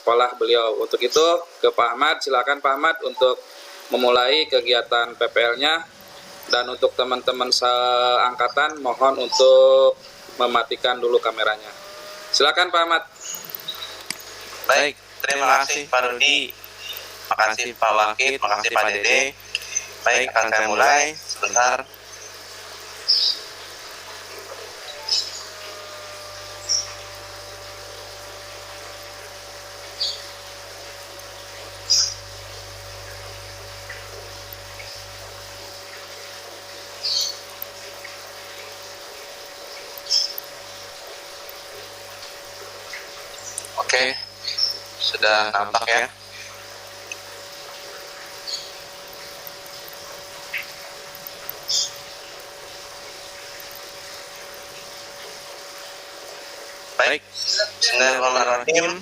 sekolah beliau. Untuk itu ke Pak Ahmad, silakan Pak Ahmad untuk memulai kegiatan PPL-nya, dan untuk teman-teman seangkatan mohon untuk mematikan dulu kameranya. Silakan Pak Ahmad. Baik, terima kasih Pak Rudi, makasih Pak Wakid, makasih Pak Dede. Baik, akan saya mulai sebentar. Oke, sudah nampak ya. Baik, bismillahirrahmanirrahim.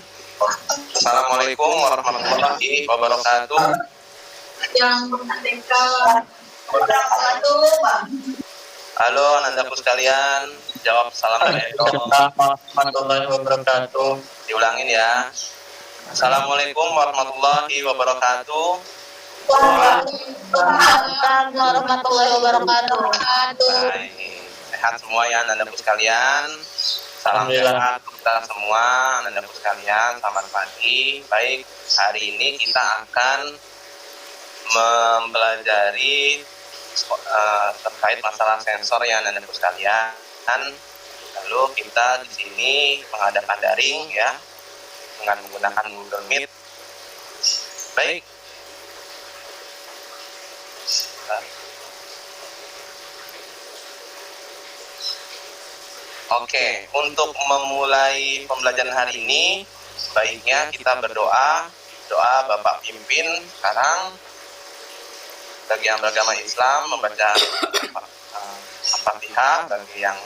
Assalamualaikum warahmatullahi wabarakatuh. Halo Anandaku sekalian, jawab assalamualaikum warahmatullahi wabarakatuh. Diulangin ya. Assalamualaikum warahmatullahi wabarakatuh. Waalaikumsalam warahmatullahi wabarakatuh. Baik, sehat semua ya Anandaku sekalian. Salam sehat kita semua Anandaku sekalian. Selamat pagi. Baik, hari ini kita akan mempelajari terkait masalah sensor ya Anandaku sekalian. Lalu kita di sini mengadakan daring ya dengan menggunakan Google Meet. Baik. Oke, untuk memulai pembelajaran hari ini, baiknya kita berdoa, doa Bapak pimpin sekarang bagi yang beragama Islam membaca Al-Fatihah, bagi yang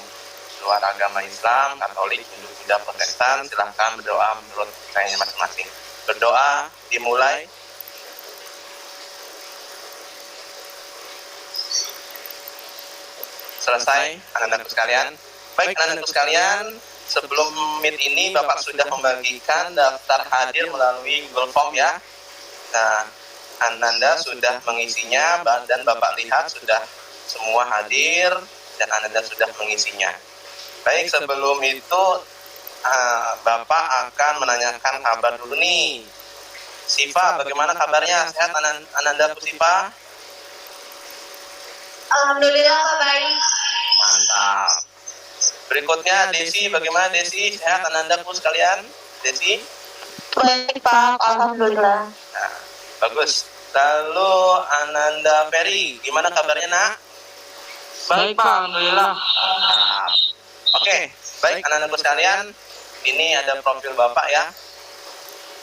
luar agama Islam, Katolik, Hindu, Buddha, Protestan, silahkan berdoa menurut percayaannya masing-masing. Berdoa dimulai. Selesai, anak-anakku sekalian. Baik, anak-anakku sekalian, sebelum Meet ini Bapak sudah membagikan daftar hadir melalui Google Form ya. Nah, Ananda sudah mengisinya dan Bapak lihat sudah semua hadir dan Ananda sudah mengisinya. Baik, sebelum itu Bapak akan menanyakan kabar dulu nih. Siva, bagaimana kabarnya? Sehat Ananda Siva? Alhamdulillah baik. Mantap. Berikutnya Desi, bagaimana Desi? Sehat Anandaku sekalian? Desi? Baik Pak, alhamdulillah. Nah, bagus. Lalu Ananda Ferry, gimana kabarnya nak? Baik Pak, alhamdulillah. Nah, Oke, baik Anandaku sekalian. Ini ada profil Bapak ya.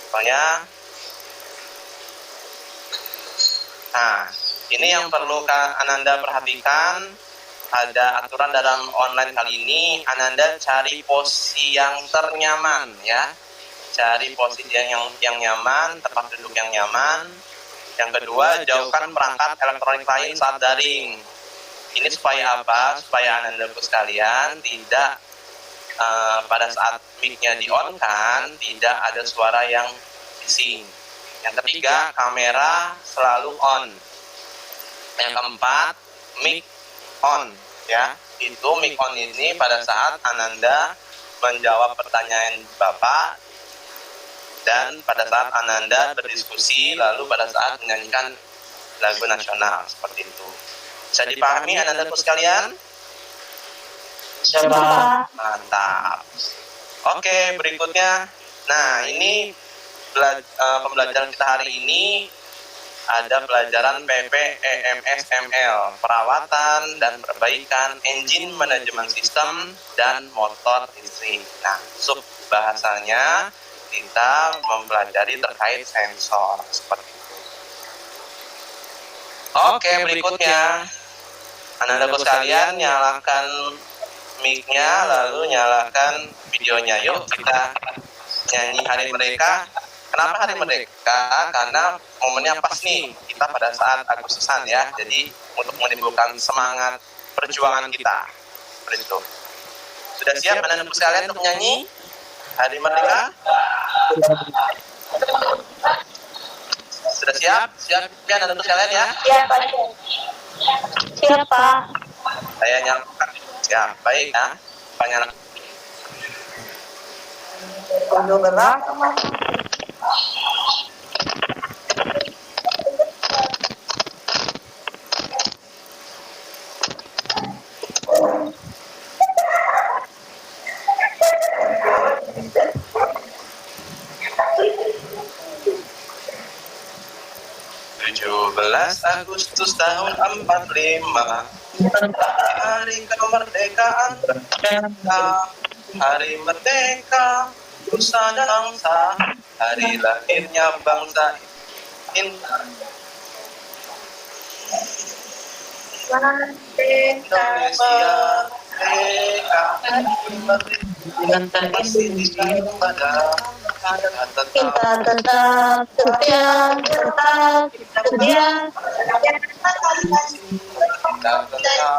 Soalnya, nah, ini yang perlu Ananda perhatikan. Ada aturan dalam online kali ini, Ananda cari posisi yang ternyaman ya. Cari posisi yang nyaman, tempat duduk yang nyaman. Yang kedua, jauhkan perangkat elektronik lain saat daring. Ini supaya apa? Supaya Anandaku sekalian tidak pada saat mic-nya di-on kan, tidak ada suara yang bising. Yang ketiga, kamera selalu on. Yang keempat, mic on ya. Itu mic on ini pada saat Ananda menjawab pertanyaan Bapak dan pada saat Ananda berdiskusi, lalu pada saat menyanyikan lagu nasional seperti itu. Bisa dipahami Anandaku sekalian? Siapa? Mantap. Oke, berikutnya. Nah, ini pembelajaran kita hari ini ada pelajaran PPEMSML, perawatan dan perbaikan engine manajemen sistem dan motor listrik. Nah, sub bahasanya kita mempelajari terkait sensor seperti itu. Oke, berikutnya Anandaku sekalian nyalakan mic-nya lalu nyalakan videonya. Yuk kita nyanyi Hari Merdeka. Kenapa Hari Merdeka? Karena momennya pas nih, kita pada saat Agustusan ya. Jadi untuk menimbulkan semangat perjuangan kita. Seperti itu. Sudah siap anak-anak sekalian untuk nyanyi Hari Merdeka? siap? Siap ya anak-anak sekalian ya? Siap, Pak. Siap, Pak. Saya nyalakan. Siap, baik ya. Pak nyalakan. Udah gerak. Agustus tahun 45, hari kemerdekaan kita, hari merdeka nusa dan bangsa, hari lahirnya bangsa Indonesia merdeka, masih di dalam badan. Kita tetap setia, tetap setia.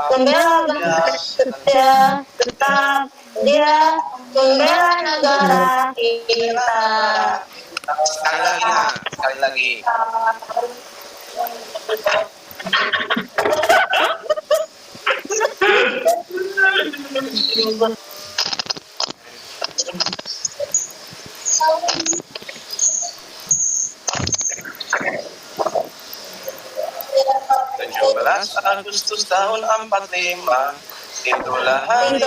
Membela bangsa setia, tetap setia. Membela negara kita. Sekali lagi, nah, sekali lagi. Agustus tahun 45, itulah hari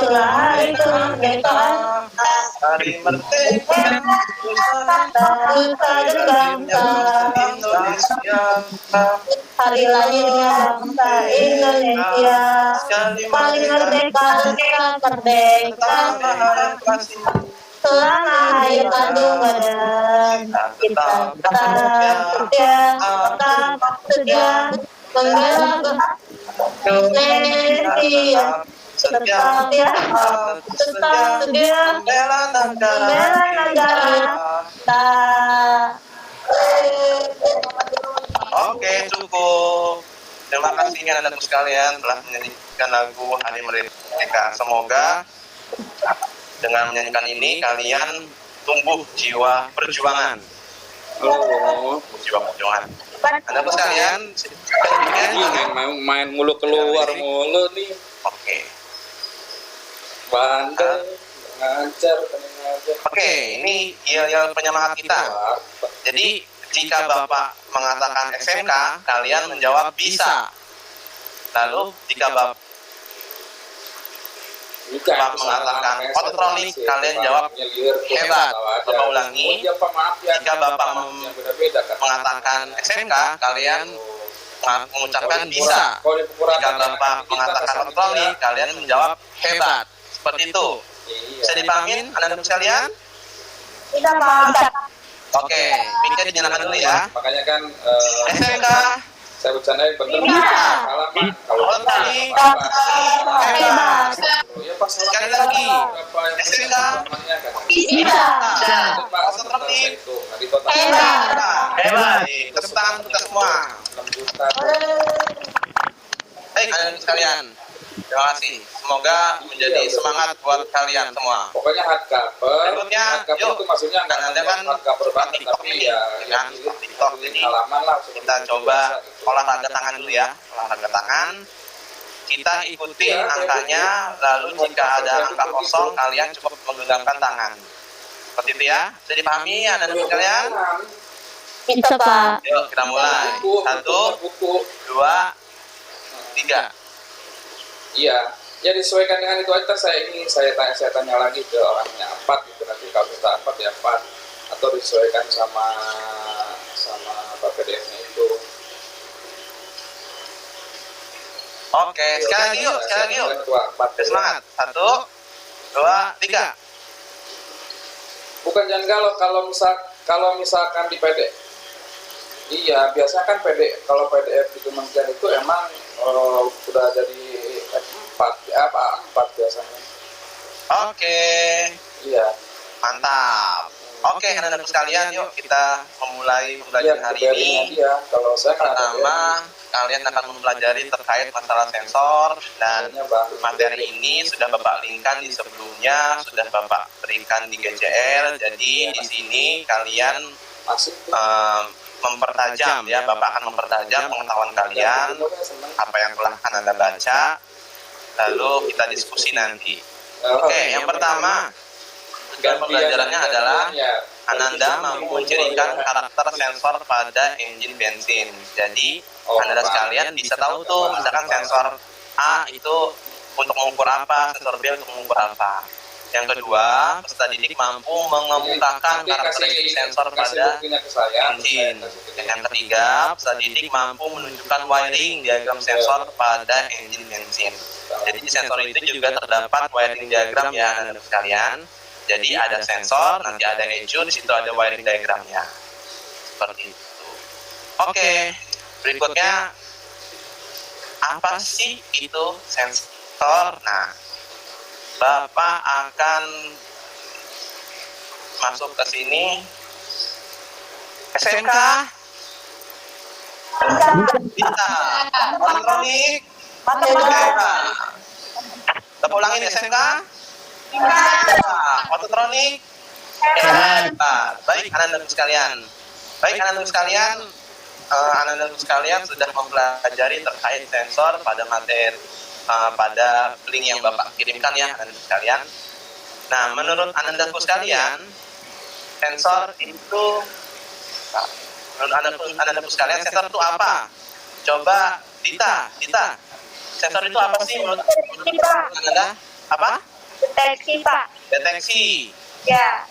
kemerdekaan, hari merdeka nusa dan bangsa Indonesia, hari lahirnya bangsa Indonesia. Paling merdeka, merdeka. Selama hari Bandung badan, kita tetap setia, tetap setia. Membela Indonesia, tetap setia, tetap setia. membela Membela negara kita. Oke, cukup. Terima kasih anak-anak sekalian telah menyanyikan lagu Hari Merdeka. Semoga dengan menyanyikan ini kalian tumbuh jiwa perjuangan. Oh, Jiwa perjuangan. Anak-anak sekalian, main mulu keluar mulu nih. oke. Bandel, ngajar. Oke, ini yel-yel penyemangat kita. Jadi, jika Bapak mengatakan SMK, kalian menjawab bisa. Lalu, jika Bapak mengatakan kontrolik, kalian jawab hebat. Bapak ulangi, jika Bapak mengatakan SMK, kalian mengucapkan bisa. Jika Bapak mengatakan kontrolik, kalian menjawab hebat. Seperti itu. Bisa dipahamin anak-anak sekalian? Kita Pak. Oke, mikir dinyalakan dulu ya. Makanya kan SMK saya bercandain bener. Bisa. Salah Pak. Kalau kontrolik Hebat. ya pas sekali lagi. SMK Bisa. kontrolik Hebat. hebat. Tepuk tangan kita semua. 6 juta. Baik anak-anak sekalian, terima kasih. Semoga menjadi semangat buat kalian semua. Pokoknya hardcover. Berikutnya, Hardcover yuk. itu maksudnya nggak Kan ada kan hardcover banget, TikTok tapi ini, ya kan? TikTok ini halaman lah. kita coba olahraga tangan dulu ya, olahraga tangan. Kita ikuti angkanya, lalu jika ada angka kosong, kalian cukup menggenggamkan tangan. Seperti itu ya, bisa dipahami anak-anak sekalian? Bisa Pak. Yuk kita mulai. 1, buku. 2, 3. Iya, ya disesuaikan dengan itu aja. Saya tanya lagi ke orangnya 4 gitu, nanti kalau kita 4 ya 4 atau disesuaikan sama apa PDF-nya itu. Oke, sekali lagi yuk, sekali lagi yuk. Semangat. 1, 2, 3. Bukan jangan kalau misalkan di PDF. Iya, biasa kan kalau PDF di kementerian itu emang udah jadi F4 ya, apa 4 biasanya. Oke. Iya. Mantap. Oke, anak-anak sekalian, yuk kita memulai Iya, pembelajaran hari ini. dia. Kalau saya kan ada Pertama, kalian akan mempelajari terkait masalah sensor dan materi ini sudah Bapak linkkan di sebelumnya, sudah Bapak berikan di GCR. Jadi di sini kalian masih mempertajam ya, Bapak akan mempertajam pengetahuan kalian apa yang telah Ananda baca, lalu kita diskusi nanti. Oke, yang pertama tujuan pembelajarannya adalah Ananda mampu mencirikan karakter sensor pada engine bensin. Jadi Ananda sekalian bisa tahu tuh, misalkan sensor A itu untuk mengukur apa, sensor B untuk mengukur apa. Yang kedua, peserta didik mampu mengemukakan karakteristik sensor pada engine. Yang ketiga, peserta didik mampu menunjukkan wiring diagram sensor pada engine bensin. Jadi di sensor itu juga terdapat wiring diagram ya Anda sekalian. Jadi ada sensor, nanti ada ECU, di situ ada wiring diagramnya. Seperti itu. Oke, berikutnya apa sih itu sensor? Nah, Bapak akan masuk ke sini. SMK? Bisa. Elektronik? Bisa. Kita ulangin SMK? Ototronik? Hebat. Baik, anak-anak sekalian. Anak-anak sekalian sudah mempelajari terkait sensor pada materi pada link yang Bapak kirimkan ya anak-anak sekalian. Nah, menurut anak-anak sekalian, sensor itu sensor itu apa? Coba Dita, sensor itu apa sih menurut Anda? Apa? Deteksi, Pak. Deteksi. Ya.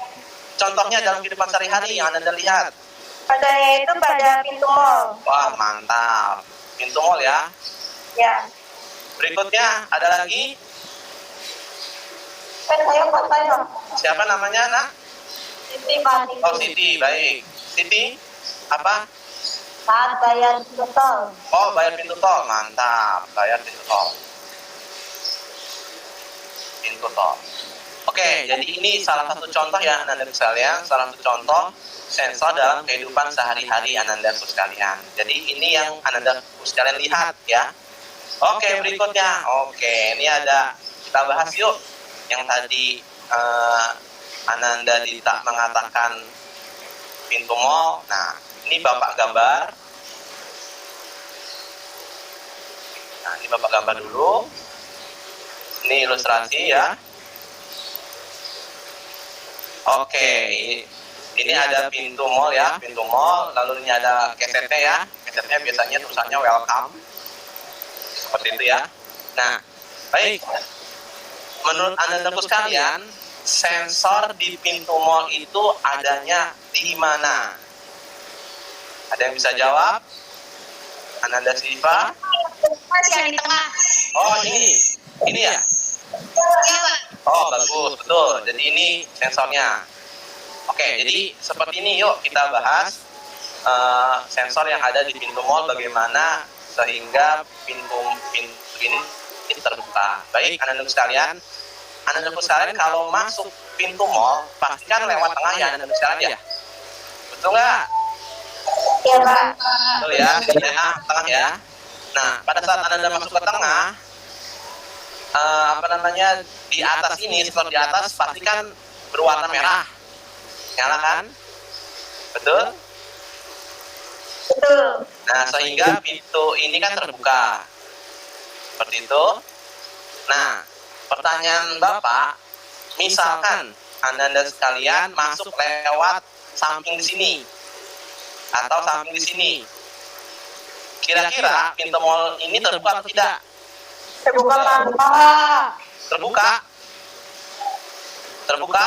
Contohnya dalam kehidupan sehari-hari yang Anda lihat. Padanya itu pada pintu mall. Wah, mantap. Pintu mall ya. Ya. Berikutnya ada lagi. Kan saya fotonya. Siapa namanya, Nak? Siti, Pak. Oh, Siti. Baik. Siti, apa? Saat bayar pintu tol. Oh, bayar pintu tol. Mantap. Bayar pintu tol. Pintu tol. Oke, jadi ini salah satu contoh ya anak-anak sekalian. Salah satu contoh sensor dalam kehidupan sehari-hari anak-anak sekalian. Jadi ini yang anak-anak sekalian lihat ya. Oke, berikutnya. Oke, ini ada, kita bahas yuk. Yang tadi Ananda Dita mengatakan pintu mall. Nah, ini Bapak gambar. Nah, ini Bapak gambar dulu. Ini ilustrasi ya. Oke, ini ada pintu mall ya, pintu mall. Lalu ini ada kesetnya ya. Kesetnya biasanya tulisannya welcome. Seperti itu ya. Nah, baik. Menurut anak-anakku sekalian, sensor di pintu mall itu adanya di mana? Ada yang bisa jawab? Ananda Siva? Mas yang di tengah. Oh, ini ya? Iya, Pak. Oh, bagus, betul. Jadi ini sensornya. Oke, jadi seperti ini yuk kita bahas sensor yang ada di pintu mall bagaimana sehingga pintu ini terbuka. Baik, anak-anak sekalian, kalau masuk pintu mall pastikan lewat tengah ya anak-anak sekalian ya. Betul nggak? Iya, Pak. Betul ya, tengah ya. Nah, pada saat Anda masuk ke tengah, di atas ini, sensor di atas pastikan berwarna merah. Nyala kan? Betul? Betul. Nah, sehingga pintu ini kan terbuka. Seperti itu. Nah, pertanyaan Bapak, misalkan Anda sekalian masuk lewat samping di sini atau samping di sini. Kira-kira pintu mall ini terbuka atau tidak? Terbuka, Pak. Terbuka? Terbuka?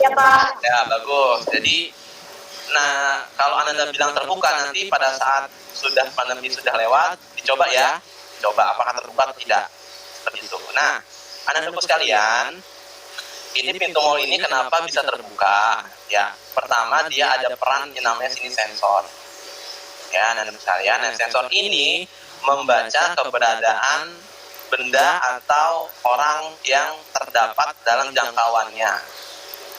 Ya, Pak. Ya, bagus. Jadi, nah, kalau Anda bilang terbuka, nanti pada saat sudah pandemi sudah lewat, dicoba ya. Coba apakah terbuka atau tidak. Seperti itu. Nah, anak-anakku sekalian, ini pintu mall ini kenapa bisa terbuka? Ya, pertama dia ada peran yang namanya sini sensor. Ya, anak-anak sekalian, nah, sensor ini membaca keberadaan benda atau orang yang terdapat dalam jangkauannya.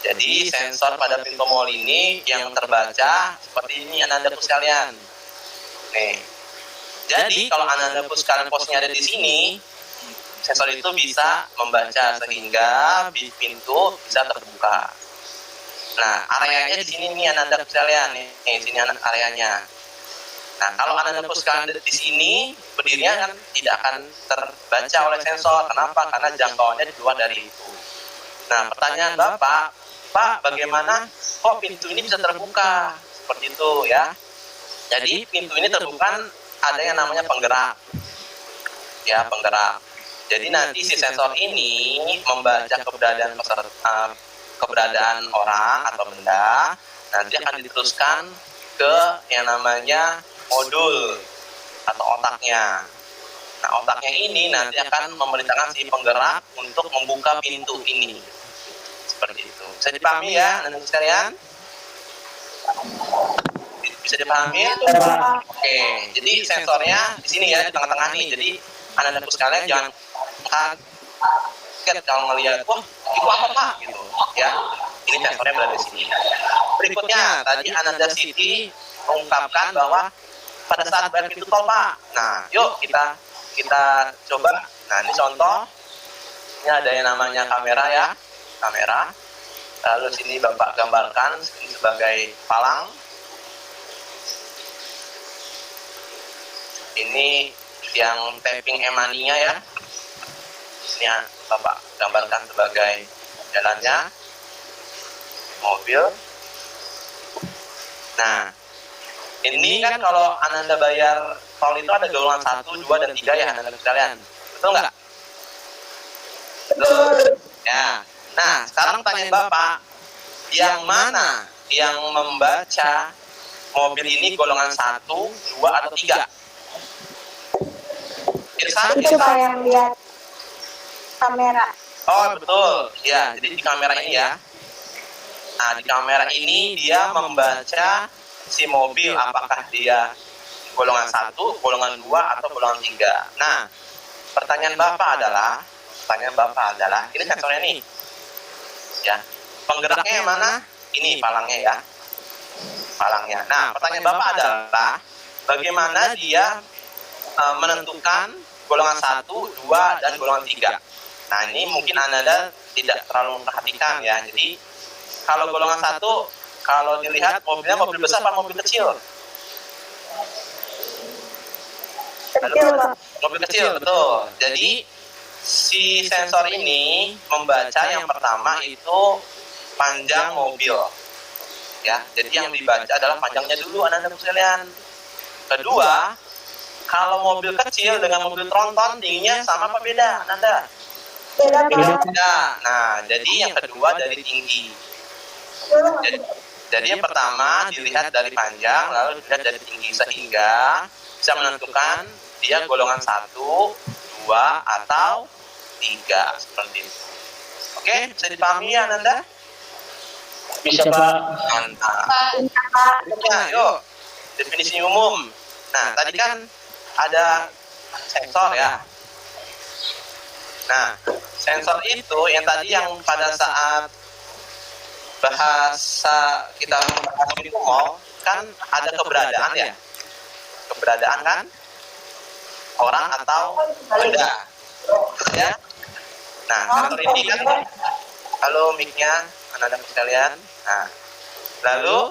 Jadi sensor pada pintu mall ini yang terbaca seperti ini anak-anakku sekalian. Nih. Jadi kalau anak-anakku sekalian posnya ada di sini, sensor itu bisa membaca sehingga pintu bisa terbuka. Nah, areanya di sini nih Ananda sekalian nih, sini areanya. Nah, kalau Ananda posisikan di sini, berdirinya kan tidak akan terbaca oleh sensor. Kenapa? Karena jangkauannya di luar dari itu. Nah, pertanyaan Bapak, Pak, bagaimana kok pintu ini bisa terbuka? Seperti itu ya. Jadi pintu ini terbuka ada yang namanya penggerak. Ya, penggerak. Jadi nanti si sensor ini membaca keberadaan orang atau benda, nanti akan diteruskan ke yang namanya modul atau otaknya. Nah, otaknya ini nanti akan memerintahkan si penggerak untuk membuka pintu ini. Seperti itu. Bisa dipahami ya, anak sekalian? Bisa dipahami? Oke, jadi sensornya di sini ya, di tengah-tengah nih. Jadi anak-anak sekalian jangan kaget kalau ngelihat, wah itu apa Pak? Gitu ya. Ini sensornya berada di sini. Berikutnya, tadi Ananda Siti mengungkapkan bahwa pada saat bayar pintu tol Pak. Nah, yuk kita coba. Nah, ini contoh. Ini ada yang namanya kamera ya, kamera. Lalu sini Bapak gambarkan ini sebagai palang. Ini yang tapping emaninya ya. Ini Bapak gambarkan sebagai jalannya mobil. Nah, ini kan kalau Ananda bayar tol itu ada golongan 1, 2, dan 3 ya Ananda sekalian. Betul nggak? Betul. Ya. Nah, sekarang pertanyaan Bapak, yang mana yang membaca mobil ini golongan 1, 2, atau 3? Itu Pak yang lihat kamera. Oh, betul. Ya, jadi di kamera ini ya. Nah, di kamera ini dia membaca si mobil apakah dia golongan 1, golongan 2, atau golongan 3. Nah, pertanyaan Bapak adalah ini sensornya nih. Ya. Penggeraknya yang mana? Ini palangnya ya. Palangnya. Nah, pertanyaan Bapak adalah bagaimana dia menentukan golongan 1, 2, dan golongan 3. Nah, ini mungkin Anda tidak terlalu memperhatikan ya. Jadi, kalau golongan 1, kalau dilihat mobilnya mobil besar apa mobil kecil? Kecil Pak. Mobil kecil, betul. Jadi, si sensor ini membaca yang pertama itu panjang mobil. Ya, jadi yang dibaca adalah panjangnya dulu Anda sekalian. Kedua, kalau mobil kecil dengan mobil tronton tingginya sama apa beda Anda? Beda Pak. Beda. Nah, jadi yang kedua dari tinggi. Jadi yang pertama dilihat dari panjang, lalu dilihat dari tinggi sehingga bisa menentukan dia golongan 1, 2, atau 3 seperti itu. Oke, bisa dipahami ya Nanda? Bisa Pak. Mantap. Pak. Nah, yuk definisi umum. Nah, tadi kan ada sensor ya. Nah, sensor itu yang tadi yang pada saat bahasa kita membahas di mall kan ada keberadaan ya. Keberadaan kan orang atau benda. Ya. Nah, sensor ini kan halo mic-nya Anda sekalian. Nah, lalu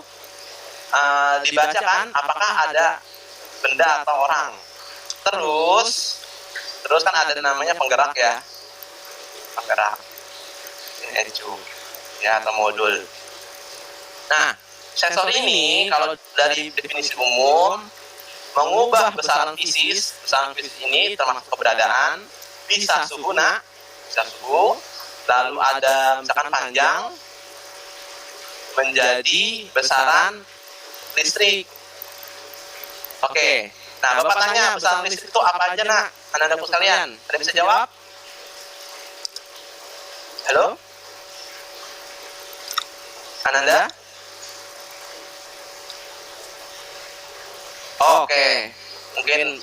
dibacakan apakah ada benda atau orang. Terus kan ada namanya penggerak ya. Penggerak. Ini ECU ya atau modul. Nah, sensor ini kalau dari definisi umum mengubah besaran fisis ini termasuk keberadaan, bisa suhu bisa suhu, lalu ada misalkan panjang menjadi besaran listrik. Oke. Nah, Bapak tanya besaran listrik itu apa aja nak? Anak-anakku sekalian, ada bisa jawab? Halo? Ananda? Oke. Mungkin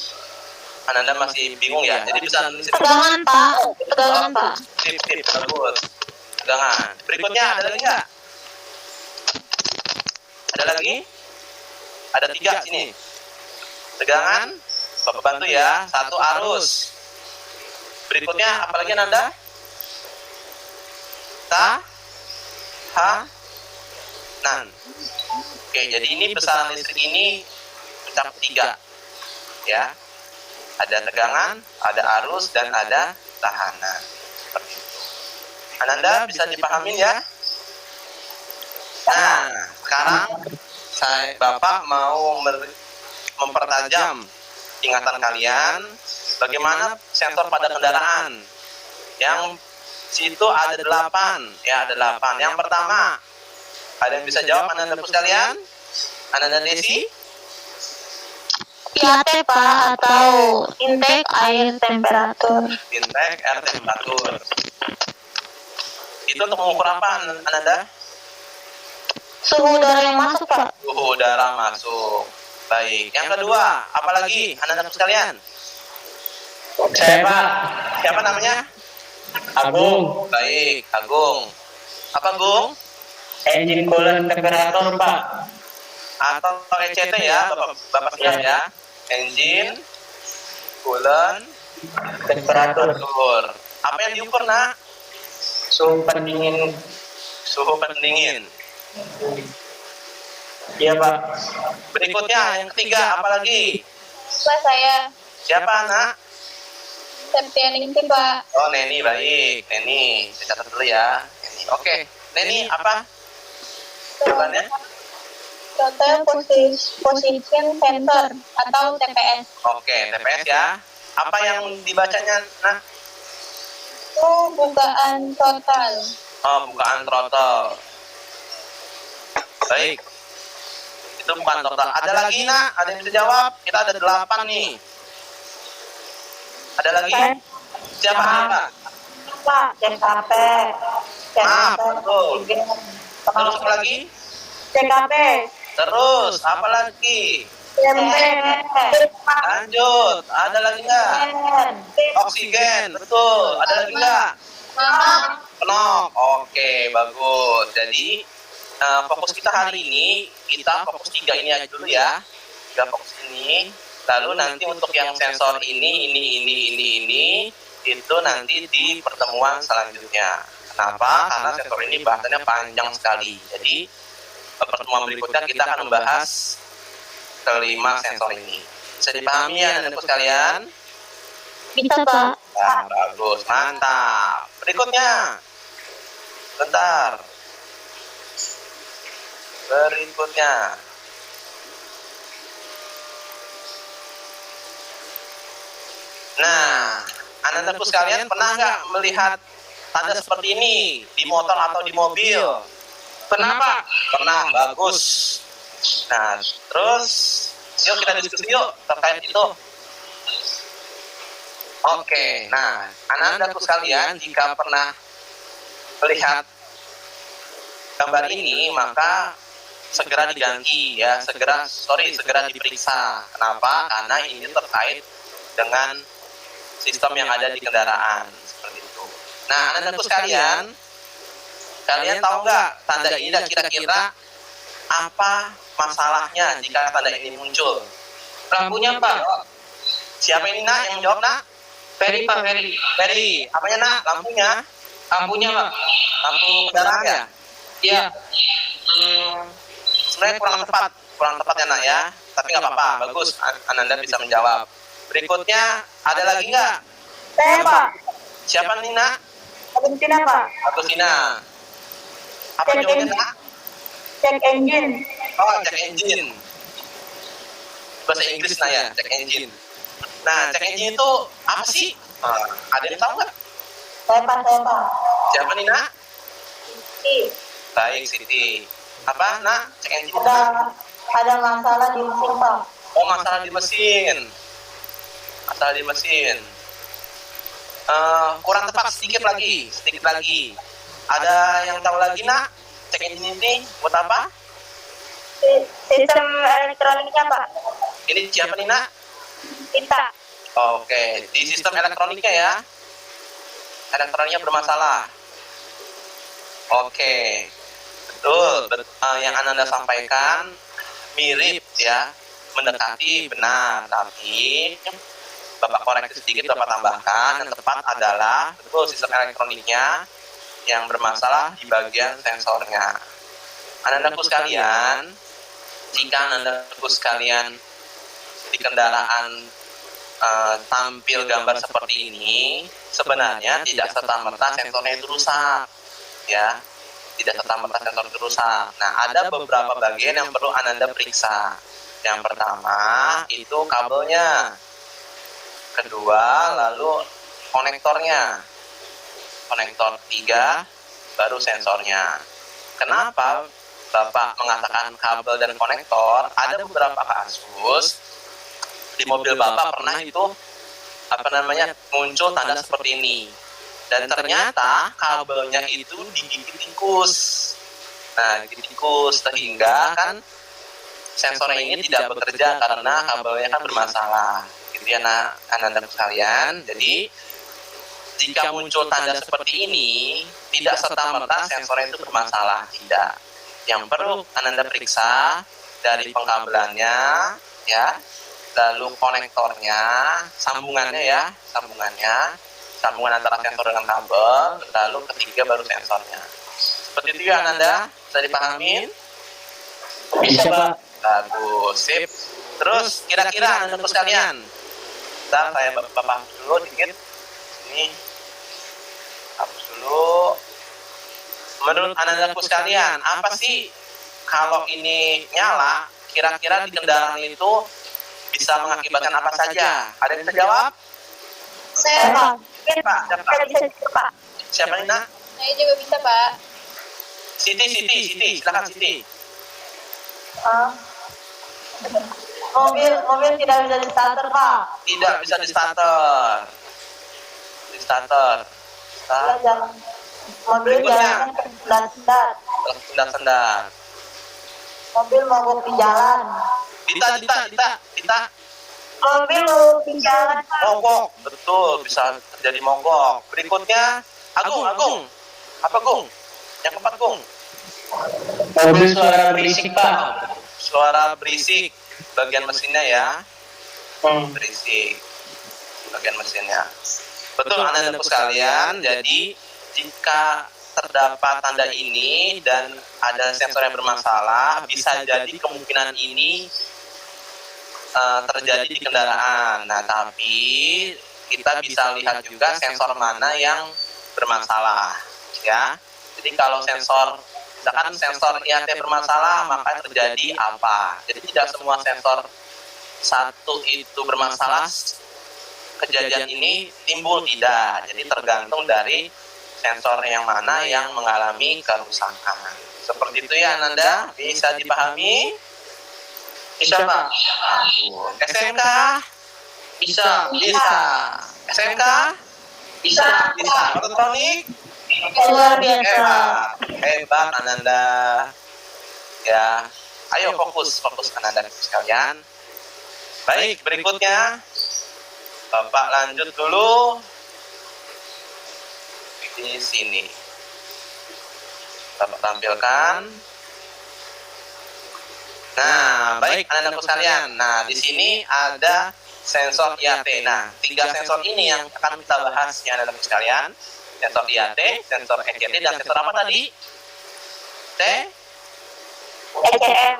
Ananda masih bingung ya. Jadi besaran listrik. Tegangan Pak. Tegangan Pak. Sip, bagus. Tegangan. Berikutnya ada lagi nggak? Ada lagi? Ada 3 sini. Tegangan, Bapak bantu ya. 1 arus. Berikutnya apalagi Nanda? Nah, oke, jadi ini besaran listrik ini mencakup 3, ya. Ada tegangan, ada arus, dan ada tekanan. Seperti itu. Ananda bisa dipahamin ya? Nah, sekarang Bapak mau mempertajam ingatan kalian bagaimana sensor pada kendaraan. Yang situ ada 8, ya ada 8. Yang pertama, ada yang bisa jawab Ananda sekalian? Ananda Desi? IAT Pak, atau intake air temperatur. Intake air temperatur. Itu untuk mengukur apa Ananda? Suhu udara yang masuk Pak. Suhu udara masuk. Baik. Yang kedua, apalagi Ananda sekalian? Saya Pak. Siapa namanya? Agung. Baik, Agung. Apa Agung? Engine coolant temperatur Pak. Atau ECT ya, Bapak sekalian ya. Engine, coolant, temperatur. Apa yang diukur nak? Suhu pendingin. Suhu pendingin. Iya Pak. Berikutnya yang ketiga, apalagi? Pak saya Siapa nak? Septianingsih Pak. Oh, Neni, baik. Neni, saya catat dulu ya. Neni. Oke, Neni apa? Jawabannya? Total Position Sensor atau TPS. Oke, TPS ya. Apa yang dibacanya nak? Itu bukaan total. Oh, bukaan throttle. Baik. Itu bukaan total. Ada lagi nak? Ada yang bisa jawab? Kita ada 8 nih. Ada lagi? Siapa? Pak, CKP. Betul. Terus apa lagi? CKP. Terus apa lagi? CMP. Lanjut. Ada lagi nggak? Oksigen. Betul. Ada lagi nggak? Knock. Oke, bagus. Jadi fokus kita hari ini, kita fokus 3 ini aja dulu ya. 3 fokus ini. Lalu nanti untuk yang sensor ini, itu nanti di pertemuan selanjutnya. Kenapa? Karena sensor ini bahasannya panjang sekali. Jadi pertemuan berikutnya kita akan membahas kelima sensor ini. Bisa dipahami ya Anda sekalian? Bisa Pak. Nah, bagus, mantap. Berikutnya, bentar. Berikutnya. Nah, Anda sekalian pernah nggak melihat tanda seperti ini di motor atau di mobil? Pernah Pak? Pernah, bagus. Nah, terus yuk kita diskusi yuk terkait itu. Oke, nah, Anda sekalian jika pernah melihat gambar ini maka segera diganti ya, segera diperiksa. Kenapa? Karena ini terkait dengan sistem yang ada di kendaraan seperti itu. Nah, Anda sekalian, kalian tahu nggak tanda ini dan kira-kira apa masalahnya jika tanda ini muncul? Lampunya Pak. Siapa ini nak yang jawab nak? Ferry Pak, Ferry. Ferry. Apanya nak? Lampunya? Lampunya Pak. Lampu kendaraan ya? Iya. Sebenarnya kurang tepat ya nak ya. Tapi nggak apa-apa, bagus. Ananda bisa menjawab. Berikutnya ada lagi nggak? Saya Pak. Siapa nih nak? Agustina Pak. Agustina. Apa jawabannya nak? Cek engine. Oh, cek engine. Bahasa Inggris nah ya, cek engine. Nah, cek engine itu apa sih? Ada yang tahu nggak? Saya Pak. Siapa nih nak? Siti. Baik, Siti. Apa nak? Cek engine. Ada masalah di mesin Pak. Oh, masalah di mesin. Masalah di mesin. Kurang tepat sedikit lagi. Ada yang tahu lagi nak? Cek engine ini buat apa? Sistem elektroniknya Pak. Ini siapa nih nak? Kita. Oke, di sistem elektroniknya ya. Elektroniknya bermasalah. Oke, betul. Yang Anda sampaikan mirip ya, mendekati benar. Tapi Bapak koreksi sedikit, Bapak tambahkan. Yang tepat adalah betul sistem elektroniknya yang bermasalah di bagian sensornya. Anandaku sekalian, jika anandaku sekalian di kendaraan tampil gambar seperti ini, sebenarnya tidak serta-merta sensornya itu rusak, ya, tidak serta-merta sensor itu rusak. Nah, ada beberapa bagian yang perlu Ananda periksa. Yang pertama itu kabelnya, kedua lalu konektornya, konektor 3 baru sensornya. Kenapa Bapak mengatakan kabel dan konektor? Ada beberapa kasus di mobil Bapak pernah itu muncul tanda seperti ini, dan ternyata kabelnya itu digigit tikus. Nah, digigit tikus sehingga kan sensornya ini tidak bekerja karena kabelnya kan bermasalah. Gitu ya, Ananda sekalian. Jadi jika muncul tanda seperti ini, tidak serta-merta sensornya itu bermasalah, tidak. Yang perlu Ananda periksa dari pengkabelannya, ya, lalu konektornya, sambungannya ya, sambungan antara sensor dengan kabel, lalu ketiga baru sensornya. Seperti itu ya Ananda, bisa dipahamin? Bisa, Pak. Bagus, sip. Terus kira-kira Ananda sekalian, bentar saya bapak dulu dikit. Ini hapus dulu. Menurut Ananda sekalian, apa sih kalau ini nyala, kira-kira di kendaraan itu bisa mengakibatkan apa saja? Ada yang bisa jawab? Saya, Pak. Pak, siapa? Saya bisa juga, Pak. Siapa nih, Nak? Saya juga bisa, Pak. Siti, silakan Siti. Mobil tidak bisa di starter, Pak. Tidak bisa di starter. Mobil jalan sendat. Sendat. Mobil mogok di jalan. Dita. Mobil mogok di jalan, Pak. Mogok, betul, bisa terjadi mogok. Berikutnya, Agung. Apa Gung? Yang keempat Gung. Mobil suara berisik, Pak. Suara berisik, bagian mesinnya ya. Berisik, bagian mesinnya. Betul anak-anakku sekalian. Jadi jika terdapat tanda ini dan ada sensor yang bermasalah, bisa jadi kemungkinan ini terjadi di kendaraan. Nah, tapi kita bisa lihat juga sensor mana yang bermasalah, ya. Jadi kalau misalkan sensor IAT bermasalah, maka terjadi apa? Jadi tidak semua sensor satu itu bermasalah, kejadian ini timbul, tidak. Jadi tergantung dari sensor yang mana yang mengalami kerusakan. Seperti itu ya Nanda, bisa dipahami? Bisa, Pak. SMK? Bisa. SMK? Bisa. Elektronik? Luar biasa. Hebat Ananda. Ya, ayo fokus Ananda sekalian. Baik, berikutnya Bapak lanjut dulu di sini. Bapak tampilkan. Nah, baik Anda sekalian. Nah, di sini ada sensor IAT. Nah, 3 sensor ini yang akan kita bahas ya Anda sekalian. Sensor IAT, sensor ECT, dan sensor apa tadi? ECM.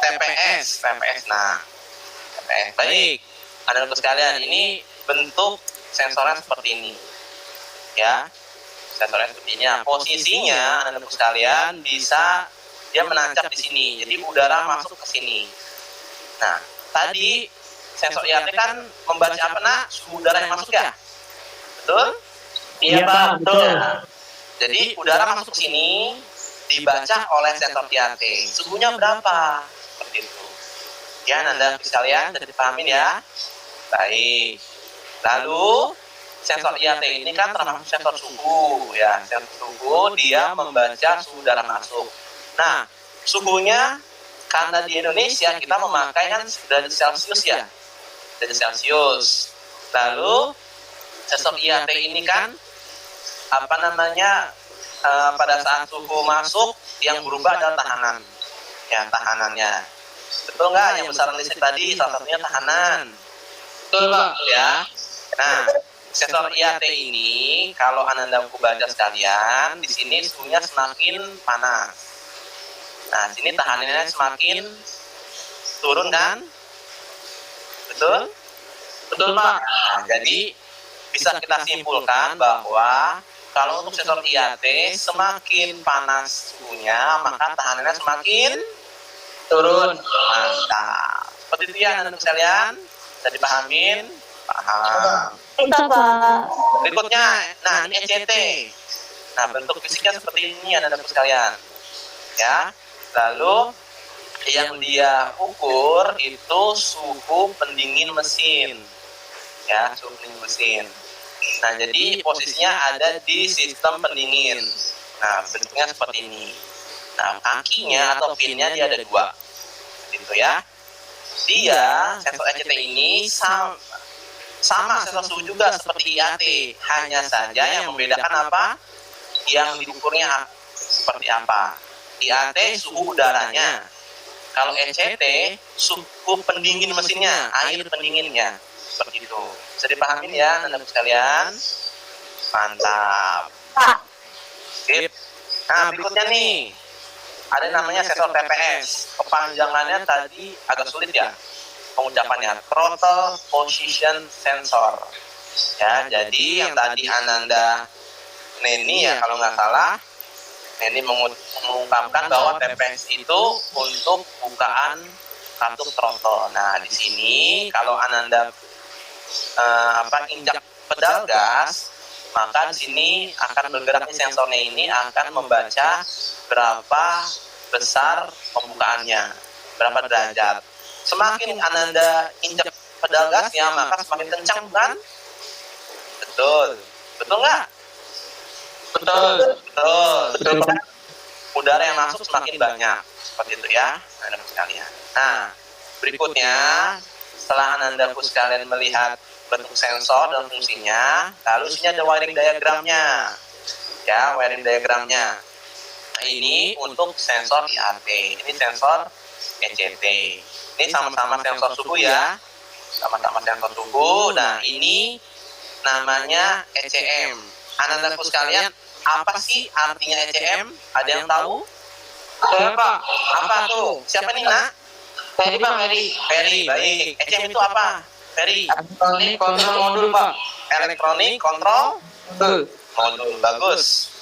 TPS. Nah, TPS. Baik, Anda sekalian, ini bentuk sensornya seperti ini. Ya, sensornya seperti ini. Posisinya Anda sekalian bisa dia menancap di sini, jadi udara masuk ke sini. Nah, tadi sensor IAT kan membaca apa nak? Suhu udara yang masuk ya, betul? Iya, Pak, betul. Nah, jadi udara masuk sini dibaca oleh sensor IAT. Suhunya berapa? Seperti itu. Ya, Anda sekalian, jadi dipahamin ya. Baik. Lalu sensor IAT ini kan termasuk sensor suhu ya. Sensor suhu dia membaca suhu udara masuk. Nah, suhunya karena di Indonesia kita memakai kan derajat Celcius ya, derajat Celcius. Lalu sensor IAT ini kan pada saat suhu masuk yang berubah adalah tahanan, ya tahanannya. Betul nggak? Yang besaran listrik tadi salah satunya tahanan. Betul, Pak. Ya. Nah, sensor IAT ini kalau Anda baca sekalian, di sini suhunya semakin panas. Nah, sini tekanannya semakin turun kan? Betul? Betul, Pak. Nah, jadi bisa kita simpulkan bahwa kalau untuk sensor IAT semakin panas suhunya, maka tekanannya semakin Turun. mantap. Seperti itu ya anak-anak sekalian. Bisa dipahamin? Paham. Bisa, Pak. Berikutnya, nah ini ECT. Nah, bentuk fisiknya seperti ini anak-anak sekalian. Ya. Lalu yang dia ukur itu suhu pendingin mesin. Ya, suhu pendingin mesin. Nah, jadi posisinya ada di sistem pendingin. Nah, bentuknya seperti ini. Nah, kakinya atau pinnya dia ada dua. Gitu ya. Dia, sensor ECT ini sama sensor suhu juga seperti IAT. Hanya saja yang membedakan apa? Yang diukurnya seperti apa. IAT suhu udaranya. Kalau ECT suhu pendingin mesinnya, air pendinginnya. Seperti itu. Bisa dipahamin ya, anak-anak sekalian? Mantap. Pak. Sip. Nah, berikutnya nih. Ada namanya sensor TPS. Kepanjangannya tadi agak sulit ya pengucapannya. Throttle Position Sensor. Ya, jadi yang tadi Ananda Neni ya kalau nggak salah, Neni mengungkapkan bahwa TPS itu untuk bukaan katup throttle. Nah, di sini kalau Ananda injak pedal gas, maka di sini akan bergeraknya sensornya ini akan membaca berapa besar pembukaannya, berapa derajat. Semakin Ananda injak pedal gasnya, maka semakin kencang, bukan? Betul. Betul nggak? Betul. Betul. Betul. Udara yang masuk semakin banyak. Seperti itu ya, anak-anak sekalian. Nah, berikutnya, setelah Ananda sekalian melihat bentuk sensor dan fungsinya, lalu sini ada wiring diagramnya. Ya, wiring diagramnya. Nah, ini untuk sensor IAT. Ini sensor ECT. Ini sama-sama sensor suhu ya. Sama-sama sensor suhu. Nah, ini namanya ECM. Anak-anakku sekalian, apa sih artinya ECM? Ada yang tahu? Saya, Pak. Apa tuh? Siapa nih, Nak? Ferry, Pak, Ferry. Ferry, baik. ECM itu apa? Ferry. Elektronik kontrol modul, Pak. Elektronik kontrol Betul. modul. Bagus.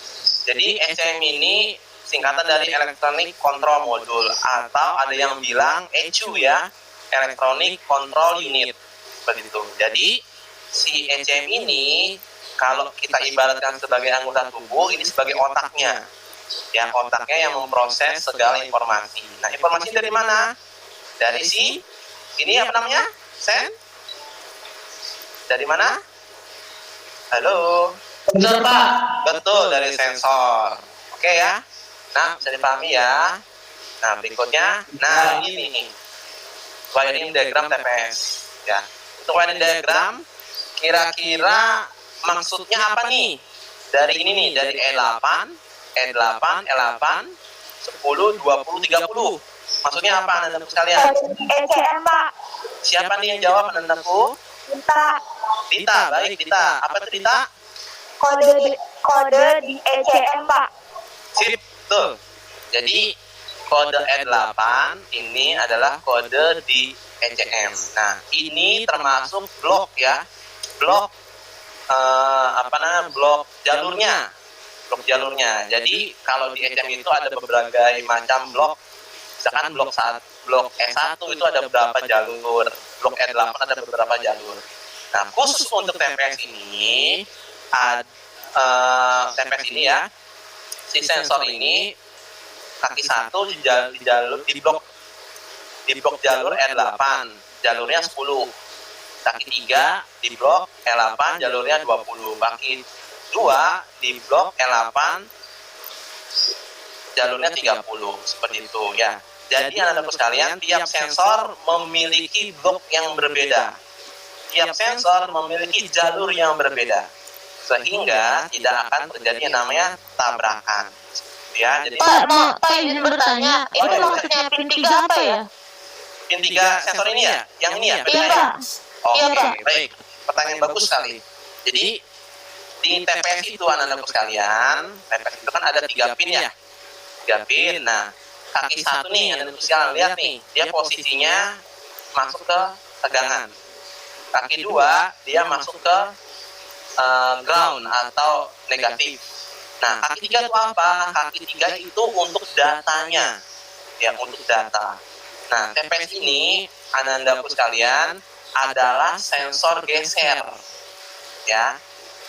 Jadi ECM ini singkatan dari Electronic Control Module, atau ada yang bilang ECU ya, Electronic Control Unit. Begitu. Jadi si ECM ini kalau kita ibaratkan sebagai anggota tubuh, ini sebagai otaknya. Ya, otaknya yang memproses segala informasi. Nah, informasi dari mana? Dari si ini apa namanya? Dari mana? Halo. Betul, Pak. Betul, dari sensor. Oke ya. Nah, bisa dipahami ya. Nah, berikutnya, nah ini nih. Wiring diagram TPS. Ya. Untuk wiring diagram, kira-kira maksudnya apa nih? Dari ini nih, dari E8, 10, 20, 30. Maksudnya apa, anak-anak sekalian? ECM, Pak. Siapa nih yang jawab, anak-anakku? Dita. Dita, baik Dita. Apa itu Dita? Kode di ECM, Pak. Sip, betul. Jadi kode E8 ini adalah kode di ECM. Nah, ini termasuk blok ya. Blok blok jalurnya. Blok jalurnya. Jadi kalau di ECM itu ada berbagai macam blok. Misalkan blok E1 itu ada beberapa jalur. Blok E8 ada beberapa jalur. Nah, khusus untuk TPS ini TPS ini ya, si sensor ini kaki 1 di blok jalur E8, jalurnya 10. Kaki 3 di blok E8, jalurnya 20. Kaki 2 di blok E8, jalurnya 30. Seperti itu ya. Jadi anak-anak sekalian, tiap sensor memiliki blok yang berbeda. Tiap sensor memiliki jalur yang berbeda, sehingga tidak akan terjadi yang namanya tabrakan. Ya, jadi Pak izin bertanya, itu maksudnya pin 3 apa ya? pin 3 sensor ini ya, yang ini ya. Iya, Pak. Iya, Oke, Pak. baik. Pertanyaan bagus sekali. Jadi di TPS itu anak-anak sekalian, TPS itu kan ada 3 pin ya, 3 pin. Nah, kaki satu nih, Anda sekalian lihat nih, dia posisinya masuk ke tegangan. Kaki dua, dia masuk ke ground atau negatif. Nah, kaki tiga itu apa? Kaki tiga itu untuk datanya, ya, untuk data. Nah, TPS ini, Anandaku sekalian, adalah sensor geser, ya,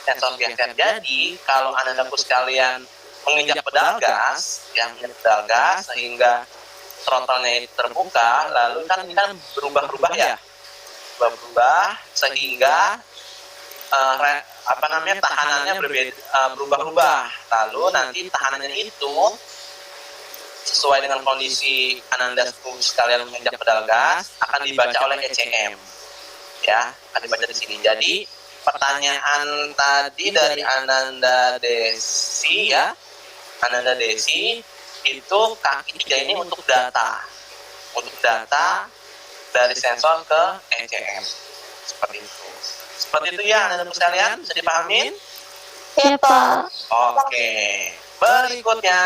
sensor geser. Jadi, kalau Anandaku sekalian menginjak pedal gas, ya, menginjak pedal gas sehingga throttle-nya terbuka, lalu kan ini kan berubah-ubah ya, berubah sehingga tahanannya berubah-ubah. Lalu nanti tahanannya itu sesuai dengan kondisi Ananda sekalian menginjak pedal gas akan dibaca oleh ECM, ya, akan dibaca di sini. Jadi pertanyaan tadi dari Ananda Desi, ya, Ananda Desi itu kaki tiga ini untuk data dari sensor ke ECM, seperti itu. Seperti itu ya, Anda sekalian, bisa dipahamin? Ya, Pak. Oke. Berikutnya,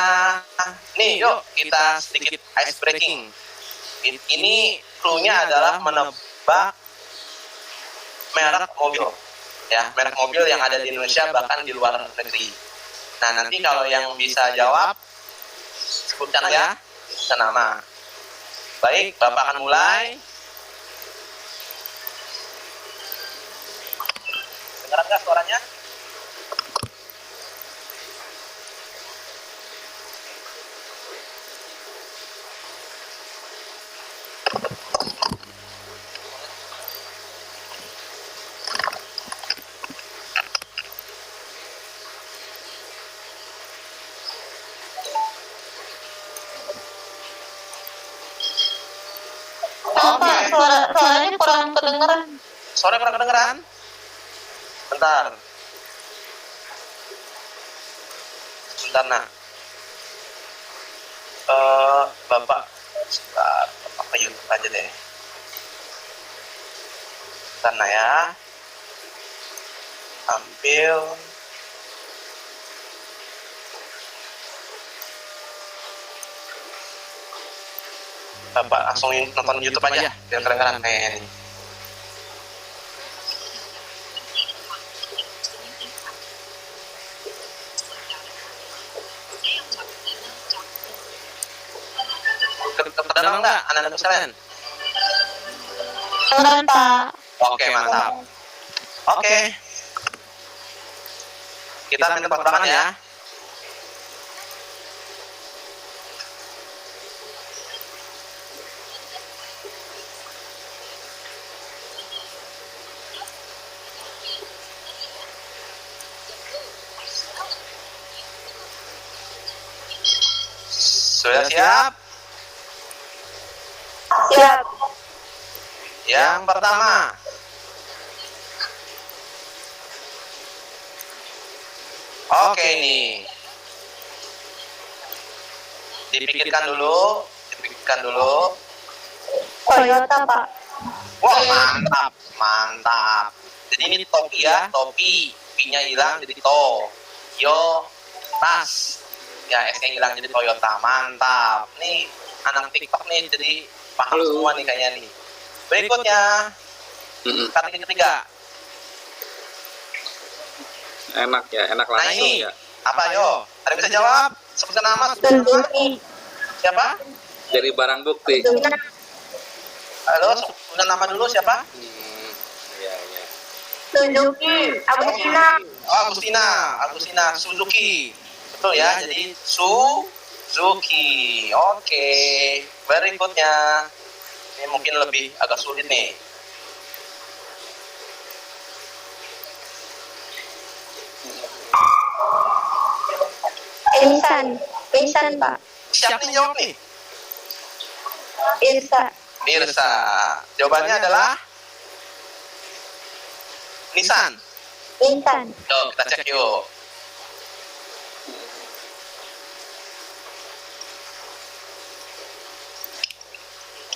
nih yuk kita sedikit ice breaking. Ini clue-nya adalah menebak merek mobil, ya, merek mobil yang ada di Indonesia bahkan di luar negeri. Nah, nanti kalau yang bisa jawab, sebutkan ya nama. Baik, Bapak akan mulai. Dengar nggak suaranya? Pak, suaranya kurang kedengeran. Suara kurang kedengeran? Bentar, nak. Bapak, sebentar, apa YouTube aja deh. Bentar, nah ya. Ambil. Bapak langsung nonton YouTube aja, biar kedengeran kayaknya nih. Kedengeran nggak, anak-anak sekalian? Kedengeran, Pak. Oke, mantap. Oke. Kita minta pertolongan ya. Sudah siap? Siap. Yang pertama. Oke nih. Dipikirkan dulu. Toyota, Pak. Wah, mantap, mantap. Jadi ini topi ya, topi. P-nya hilang jadi to. Yo, tas. Ya, S-nya hilang jadi Toyota. Mantap. Nih anak TikTok nih jadi paham semua nih kayaknya nih. Berikutnya, kata ketiga. Enak ya, enak Nah langsung ini ya. apa yo? Ada yang bisa jawab? Sebutkan nama. Suzuki. Siapa? Jadi barang bukti. Halo, sebutkan nama dulu siapa? Iya. Suzuki. Agustina. Oh, Agustina Suzuki. Betul ya, jadi Suzuki. Oke. Berikutnya. Ini mungkin lebih agak sulit nih. Insan, Pak. Siapa yang jawab nih? Irsa. Jawabannya adalah Nissan. Insan. Yuk, kita cek yuk.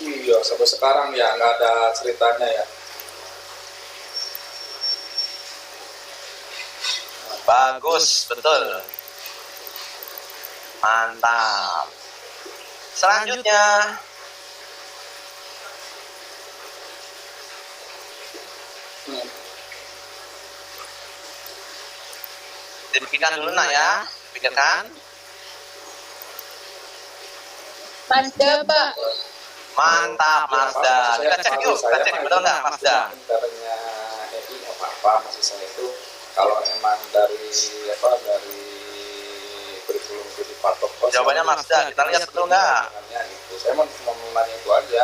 Iya, sampai sekarang ya nggak ada ceritanya ya. Bagus, betul. Mantap. Selanjutnya, dipikirkan dulu nak ya, pikirkan. Mazda, Pak. Mantap Mazda. Kita cek yuk, kita cek betul nggak Mazda? Caranya Edi nggak apa-apa, maksud saya itu kalau emang dari kurikulum itu dipatok. Jawabannya Mazda. Kita lihat betul nggak? Gitu. Saya mau nanya itu aja.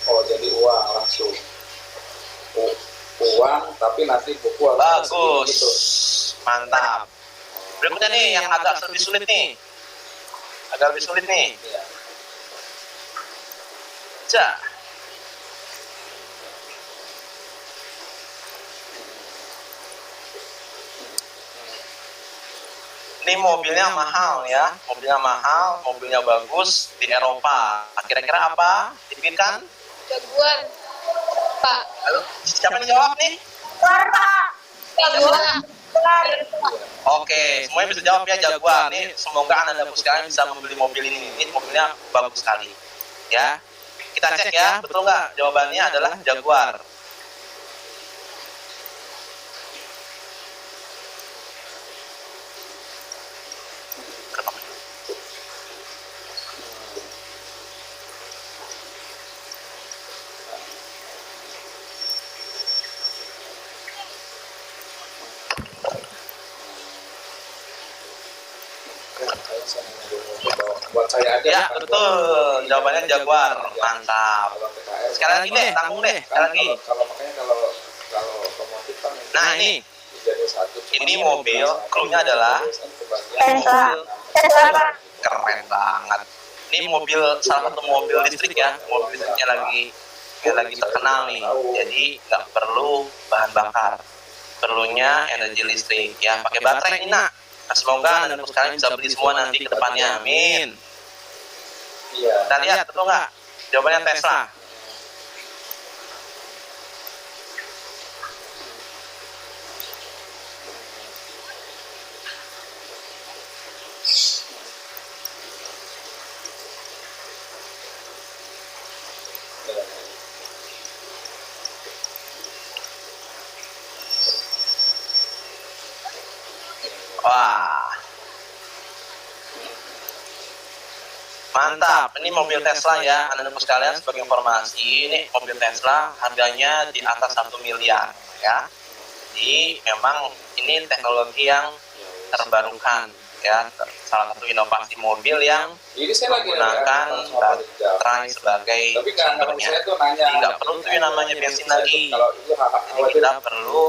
Oh, jadi uang langsung. Uang, tapi nanti buku harus Bagus. gitu. Mantap. Berikutnya nih yang agak lebih sulit nih. Agak lebih sulit nih. Iya. Ja. Ini mobilnya mahal ya, mobilnya mahal, mobilnya bagus di Eropa. Kira-kira apa? Dipikirkan? Jaguar. Pak. Halo, siapa yang jawab nih? Jaguar. Oke, semuanya bisa jawab ya Jaguar. Nih, semoga Anda sekalian bisa membeli mobil ini. Ini mobilnya bagus sekali. Ya, kita cek ya, betul nggak? Jawabannya adalah Jaguar. Buat saya aja. Ya, betul. Jawabannya Jaguar. Mantap. Sekali lagi deh, tanggung deh. Sekali lagi. Kalau makanya kalau otomotif kan Nah, ini. jadi satu. Ini mobil, krunya adalah Tesla. Tesla. keren banget. Ini mobil, salah satu mobil listrik ya. Mobil listriknya lagi terkenal nih. Jadi nggak perlu bahan bakar. Perlunya energi listrik ya. Pakai baterai ini nak. Nah, semoga Anda sekalian bisa beli semua nanti ke depannya. Amin. Iya. Kita lihat betul nggak? Jawabannya Tesla. Wah, mantap. Ini mobil Tesla ya, Anda sekalian sebagai informasi. Ini mobil Tesla harganya di atas 1 miliar ya. Jadi memang ini teknologi yang terbarukan ya, salah satu inovasi mobil yang Ini saya lagi menggunakan baterai sebagai tapi kan sumbernya. saya tuh nanya. Jadi nggak perlu tuh yang namanya bensin lagi. Kalau itu Jadi kita perlu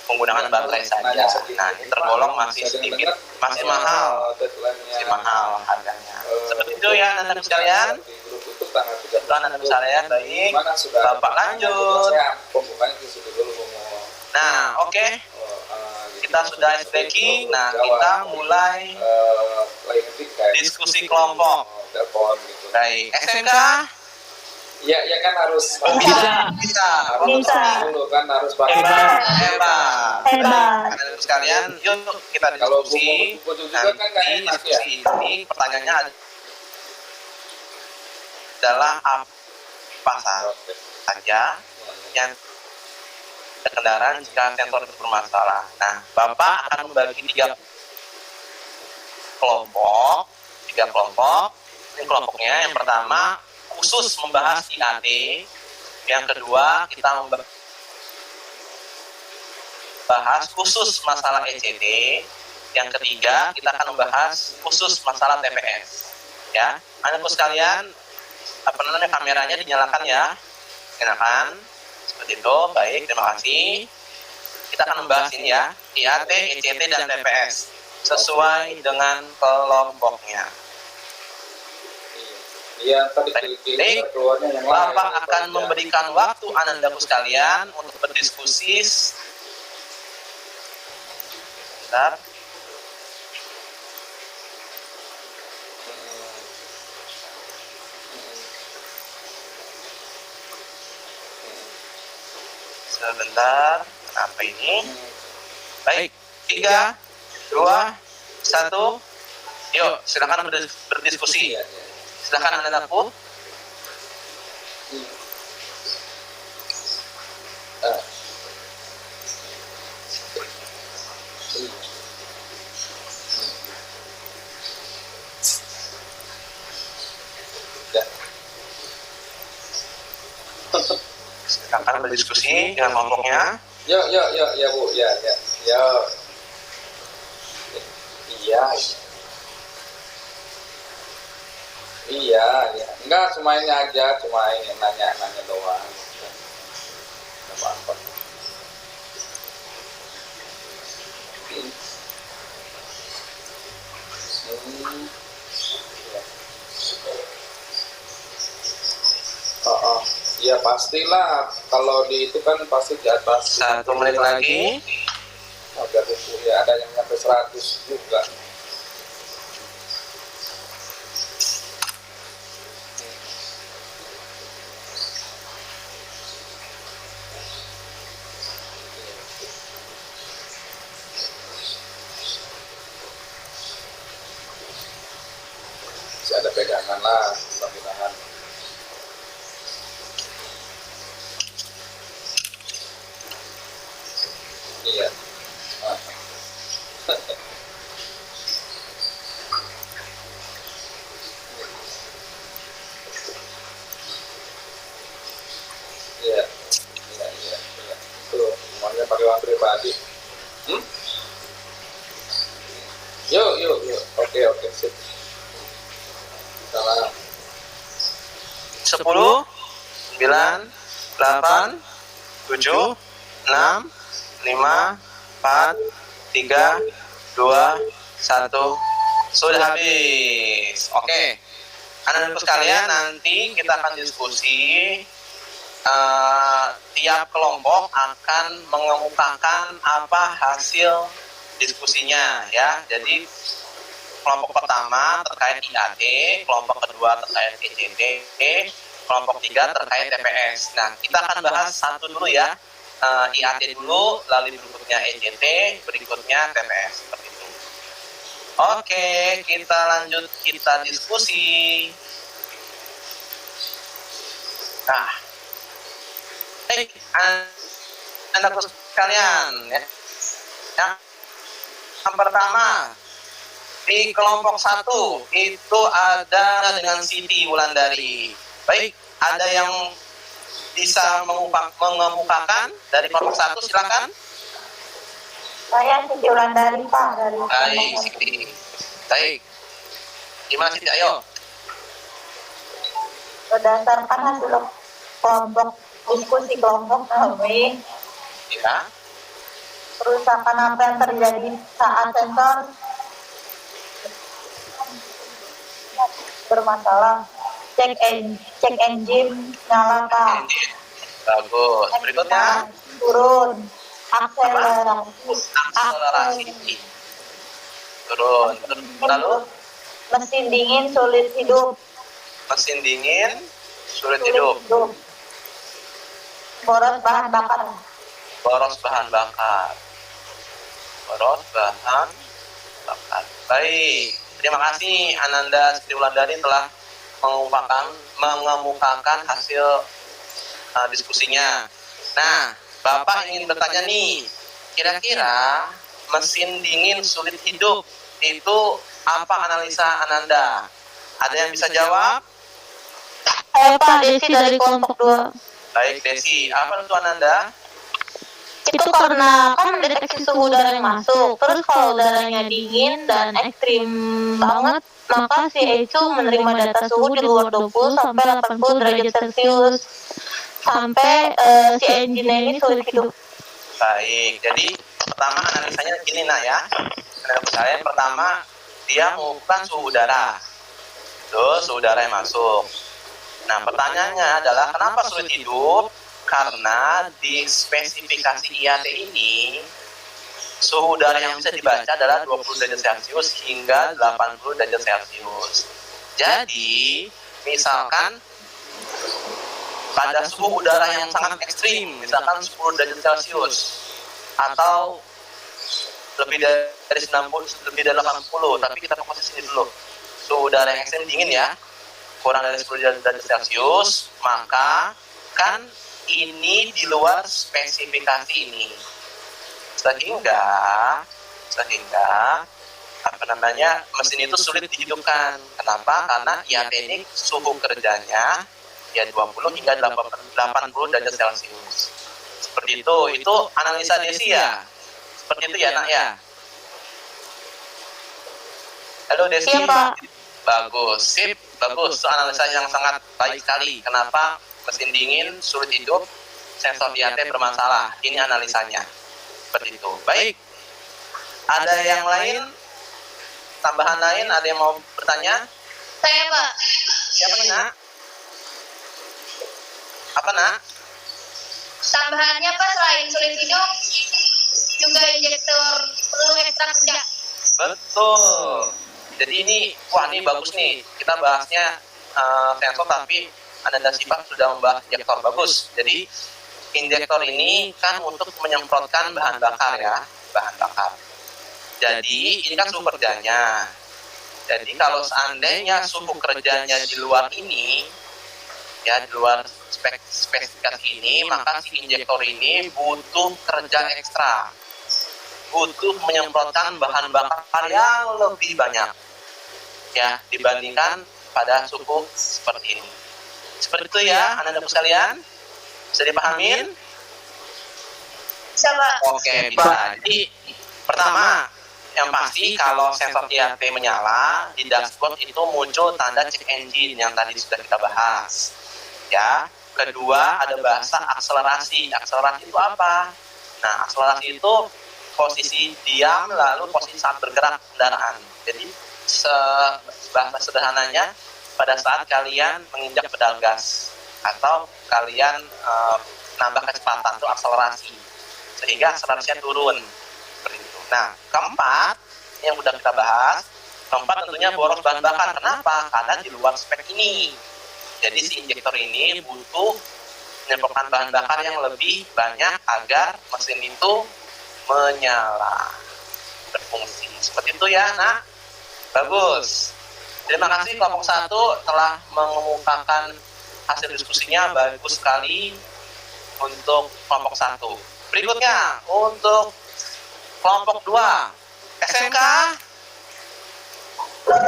menggunakan baterai saja. Nah, ini tergolong masih sedikit, masih mahal harganya. Seperti itu ya Anda sekalian. Kebetulan Anda sekalian baik. Bapak lanjut. Nah, oke. Kita sudah SPQ. Nah, kita mulai diskusi kelompok. Baik, SMK. Ya kan harus Bisa. dulu kan harus pakai Hebat. Anda sekalian, yuk kita kalau diskusi. buku juga kan nggak Nanti enak ya. diskusi ini pertanyaannya adalah apa saja yang kendaraan jika sensor itu bermasalah. Nah, Bapak akan membagi tiga kelompok. Ini kelompoknya yang pertama khusus membahas IAT, yang kedua kita membahas khusus masalah ECT, yang ketiga kita akan membahas khusus masalah TPS. Ya, Anda sekalian, kameranya dinyalakan ya, nyalakan seperti itu. Baik, terima kasih. Kita akan membahas ini ya, IAT, ECT dan TPS sesuai dengan kelompoknya. Iya, tadi Baik, keluarnya yang Bapak akan memberikan waktu Anandaku sekalian untuk berdiskusi. Bentar. Sebentar, apa ini? Baik, 3, 2, 1, Yuk, silakan berdiskusi. Silakan Anandaku. Silakan berdiskusi dengan kelompoknya. Ya Bu, ya. Iya. Enggak, cuma ini aja, cuma ini nanya doang. Enggak apa-apa. Oh. Ya pastilah, kalau di itu kan pasti di atas 1 menit lagi. Ada buku ya, ada yang sampai 100 juga. Masih ada pegangan lah, mudah-mudahan. Iya. Iya. Tuh, semuanya pakai uang pribadi. Yuk. Oke, sip. Salam. 10, 9, 8, 7, 6, 5, 4, 3, 2, 1. Sudah habis. Oke. Anak-anakku sekalian, nanti kita akan diskusi. Tiap kelompok akan mengemukakan apa hasil diskusinya ya. Jadi kelompok pertama terkait IAT, kelompok kedua terkait ECT, kelompok 3 terkait TPS. Nah, kita akan bahas satu dulu ya. IAT dulu, lalu berikutnya ECT, berikutnya TPS seperti itu. Oke, kita lanjut, kita diskusi. Nah, anak-anak sekalian ya. Yang pertama di kelompok 1 itu ada dengan Siti Wulandari. Baik, ada yang bisa mengemukakan dari kelompok 1, silakan. Saya Siti Wulandari, Pak, dari Baik, Siti. Baik. Gimana Siti? Ayo. berdasarkan hasil kelompok diskusi kelompok kami, Ya. kerusakan apa yang terjadi saat sensor bermasalah, cek engine nyala, Pak. Bagus. Berikutnya Turun, akselerasi turun. Lalu mesin dingin sulit hidup, mesin dingin sulit hidup. boros bahan bakar. Boros bahan bakar. Baik. Terima kasih Ananda Siti Wulandari telah mengemukakan hasil diskusinya. Nah, Bapak ingin bertanya nih, kira-kira mesin dingin sulit hidup itu apa analisa Ananda? Ada yang bisa jawab? Saya Pak Desi dari kelompok 2. Baik, Desi. Apa itu Ananda? Itu karena kan mendeteksi suhu udara yang masuk. Terus kalau udaranya dingin dan ekstrim banget, maka si ECU menerima data suhu di luar 20 sampai 80 derajat Celcius. Sampai si engine ini sulit hidup. Baik, jadi pertama analisanya gini nak ya. Menurut saya pertama dia mengukur suhu udara. Terus suhu udara yang masuk. Nah, pertanyaannya adalah kenapa sulit hidup? Karena di spesifikasi IAT ini suhu udara yang bisa dibaca adalah 20 derajat Celcius hingga 80 derajat Celcius. Jadi, misalkan pada suhu udara yang sangat ekstrim, misalkan 10 derajat Celcius atau lebih dari 90, lebih dari 80, tapi kita fokus di sini dulu. Suhu udara yang ekstrim dingin ya, kurang dari 10 derajat Celcius, maka kan ini di luar spesifikasi ini. Sehingga mesin itu sulit dihidupkan. Kenapa? Karena IAT ini suhu kerjanya ya 20 hingga 80 derajat Celcius. Seperti itu. Itu analisa Desi ya. Seperti itu ya, Nak ya. Halo Desi. Iya, Pak. Bagus, sip, bagus. Itu analisa yang sangat baik sekali. Kenapa mesin dingin sulit hidup, sensor IAT bermasalah. Ini analisanya. Seperti itu. Baik. Ada yang lain? Tambahan lain? Ada yang mau bertanya? Saya, Pak. Siapa nih, Nak? Apa, Nak? Tambahannya, Pak, selain sulit hidup, juga injektor perlu ekstra kerja. Betul. Jadi ini bagus nih. Kita bahasnya sensor, tapi Ananda Sifat sudah membahas injektor. Bagus. Jadi injektor ini kan untuk menyemprotkan bahan bakar ya, bahan bakar. Jadi ini kan suhu kerjanya. Jadi kalau seandainya suhu kerjanya di luar ini, ya di luar spesifikasi ini, maka si injektor ini butuh kerja ekstra, butuh menyemprotkan bahan bakar yang lebih banyak, ya dibandingkan pada suhu seperti ini. Seperti itu ya, Anda sekalian, bisa dipahamin? Bisa, Pak. Oke, bisa. Jadi pertama, yang pasti kalau sensor IAT menyala, di dashboard itu muncul tanda check engine yang tadi sudah kita bahas. Ya. Kedua, ada bahasa akselerasi. Akselerasi itu apa? Nah, akselerasi itu posisi diam lalu posisi saat bergerak kendaraan. Jadi bahasa sederhananya, pada saat kalian menginjak pedal gas atau kalian nambah kecepatan itu akselerasi, sehingga akselerasinya turun. Seperti itu. Nah, keempat yang sudah kita bahas, keempat tentunya boros bahan bakar. Kenapa? Karena di luar spek ini. Jadi si injektor ini butuh menyemprotkan bahan bakar yang lebih banyak agar mesin itu menyala, berfungsi. Seperti itu ya, Nak. Bagus. Terima kasih kelompok 1 telah mengemukakan hasil diskusinya. Bagus sekali untuk kelompok 1. Berikutnya untuk kelompok 2. SMK?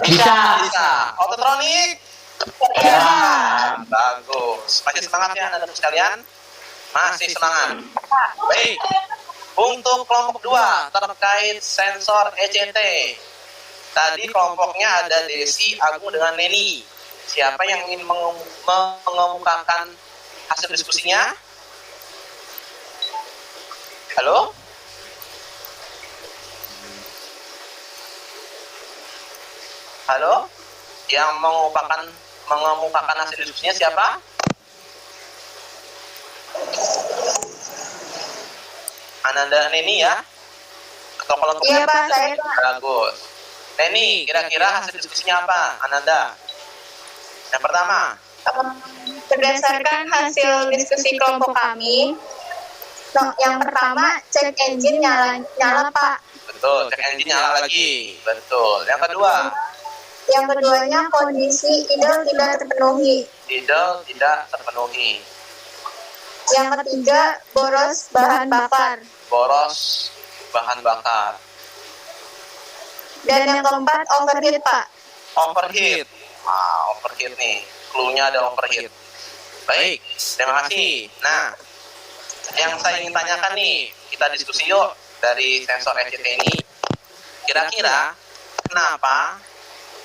Bisa. Ototronik? Ya. Bagus. Masih semangat ya Anda sekalian? Masih semangat. Baik. Untuk kelompok 2 terkait sensor ECT. Tadi kelompoknya ada Desi, Agung dengan Neni. Siapa yang ingin mengemukakan hasil diskusinya? Halo? Halo? Yang mengemukakan hasil diskusinya siapa? Ananda Neni ya? Atau kalau Iya, Pak, saya, Pak. Bagus. Neni, kira-kira hasil diskusinya apa? Ananda? Yang pertama. Berdasarkan hasil diskusi kelompok kami, yang pertama, cek engine nyala, Pak. Betul, cek engine nyala lagi. Betul. Yang kedua. Yang keduanya, kondisi idle tidak terpenuhi. Idle tidak terpenuhi. Yang ketiga, boros bahan bakar. Boros bahan bakar. Dan yang keempat, overheat, Pak. Overheat. Overheat nih. Clue-nya ada overheat. Baik, terima kasih. Nah, yang saya ingin tanyakan nih, kita diskusi yuk dari sensor ECT ini. Kira-kira kenapa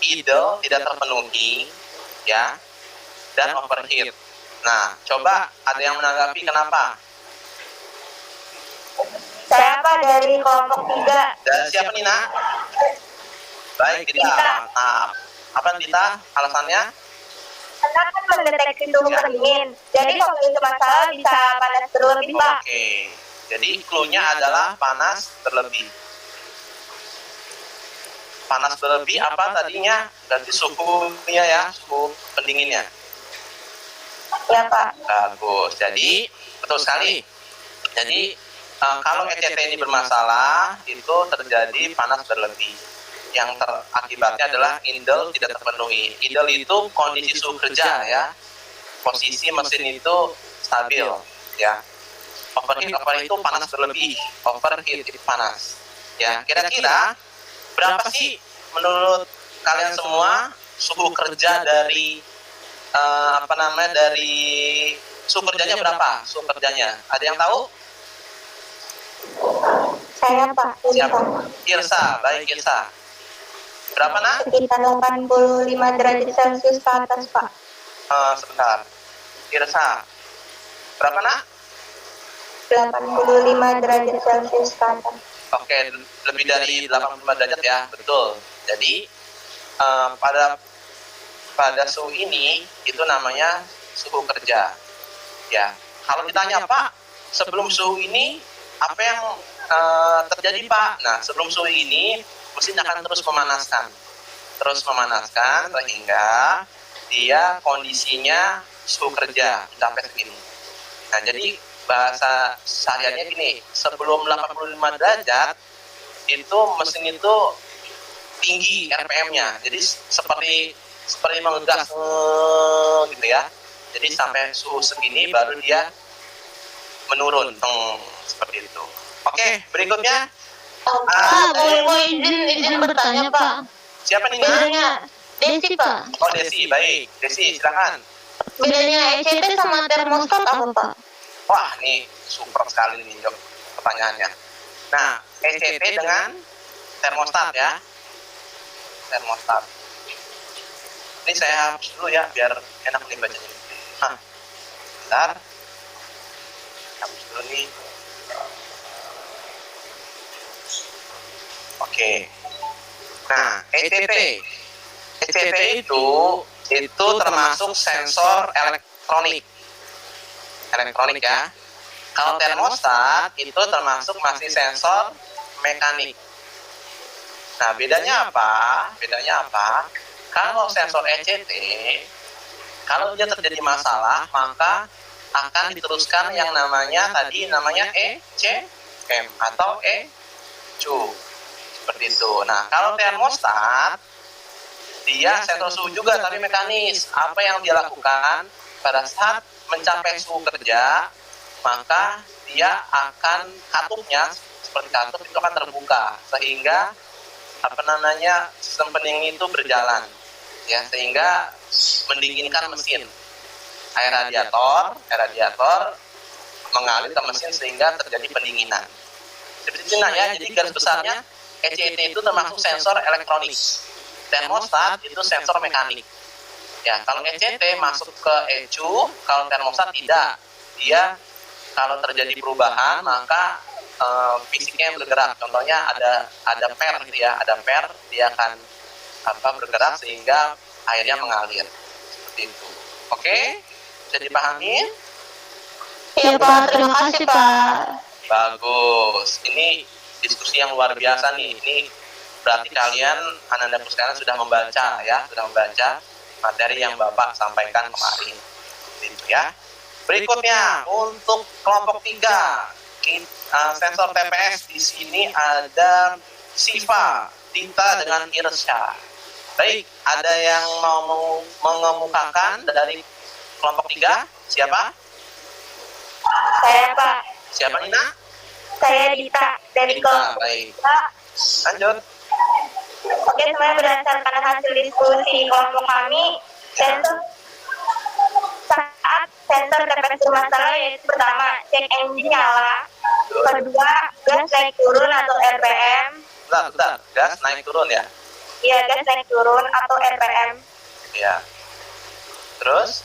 idle tidak terpenuhi, ya, dan overheat? Nah, coba ada yang menanggapi kenapa? Saya, Pak, dari kelompok 3. Dan siapa nih, Nak? Baik, Dita. Mantap. Apa Dita alasannya? Karena kan mendeteksi suhu pendingin. Jadi kalau itu masalah bisa panas berlebih, Pak. Oke. Jadi clue-nya adalah panas berlebih. Panas berlebih apa tadinya? Berarti suhunya ya, suhu pendinginnya. Ya, Pak. Bagus. Jadi betul sekali. Jadi Kalau ECT ini bermasalah, itu terjadi panas berlebih. Yang akibatnya adalah idle tidak terpenuhi. Idle itu kondisi suhu kerja ya. Posisi mesin itu stabil ya. Overheat itu panas berlebih. Overheat itu panas. Ya, kira-kira berapa sih menurut kalian semua suhu kerja dari dari suhu kerjanya berapa? Suhu kerjanya. Ada yang tahu? Saya Pak. Siapa? Irsa, baik Irsa. Berapa nak? Sekitar 85 derajat Celcius ke atas Pak. Sebentar. Irsa. Berapa nak? 85 derajat Celcius ke atas. Oke, lebih dari 85 derajat ya, betul. Jadi pada suhu ini itu namanya suhu kerja. Ya, kalau ditanya Pak, sebelum suhu ini apa yang terjadi Pak? Nah, sebelum suhu ini mesin akan terus memanaskan sehingga dia kondisinya suhu kerja sampai segini. Nah, jadi bahasa sehariannya gini, sebelum 85 derajat itu mesin itu tinggi RPM-nya. Jadi seperti mengegas gitu ya. Jadi sampai suhu segini baru dia menurun seperti itu. Oke, berikutnya. Pak, boleh izin bertanya Pak. Siapa nih? Bedanya Desi Pak. Oh, Desi, baik. Desi, silakan. Bedanya ECT sama termostat apa Pak? Wah, ini super sekali nih Jok, pertanyaannya. Nah, ECT dengan termostat ya. Termostat. Ini saya hapus dulu ya, biar enak nih bacanya. Bentar. Hapus dulu nih. Oke. Nah, ECT. ECT itu termasuk sensor elektronik ya. Kalau termostat itu termasuk masih sensor mekanik. Nah, bedanya apa? Kalau sensor ECT, kalau dia terjadi masalah, maka akan diteruskan yang namanya ECM atau ECU. Seperti itu. Nah, kalau termostat, dia sensor suhu juga tapi mekanis. Apa yang dia lakukan pada saat mencapai suhu kerja, maka dia akan katupnya seperti katup itu akan terbuka sehingga sistem pendingin itu berjalan ya, sehingga mendinginkan mesin. Air radiator mengalir ke mesin sehingga terjadi pendinginan. Seperti itu ya. Jadi garis besarnya ECT itu termasuk sensor elektronik. Termostat itu sensor mekanik. Ya, kalau ECT masuk ke ECU, kalau termostat tidak. Dia kalau terjadi perubahan maka fisiknya yang bergerak. Contohnya ada per gitu ya, ada per, dia akan bergerak sehingga airnya mengalir. Seperti itu. Oke? Bisa dipahami? Iya Pak, terima kasih Pak. Bagus. Ini diskusi yang luar biasa nih. Ini berarti kalian Ananda Puskana sudah membaca materi yang Bapak sampaikan kemarin. Gitu ya. Berikutnya untuk kelompok 3, sensor TPS di sini ada Siva, Dita dengan Irsya. Baik, ada yang mau mengemukakan dari kelompok 3? Siapa? Saya Pak. Siapa Nina? Saya Dita dari Dita, kelompok baik. 3. Lanjut. Oke, sebenarnya berdasarkan hasil diskusi kelompok kami, saat sensor TPS bermasalah yaitu pertama, cek engine nyala, kedua, gas naik turun atau RPM. Bentar, gas naik turun ya? Iya, gas naik turun atau RPM. Ya. Terus?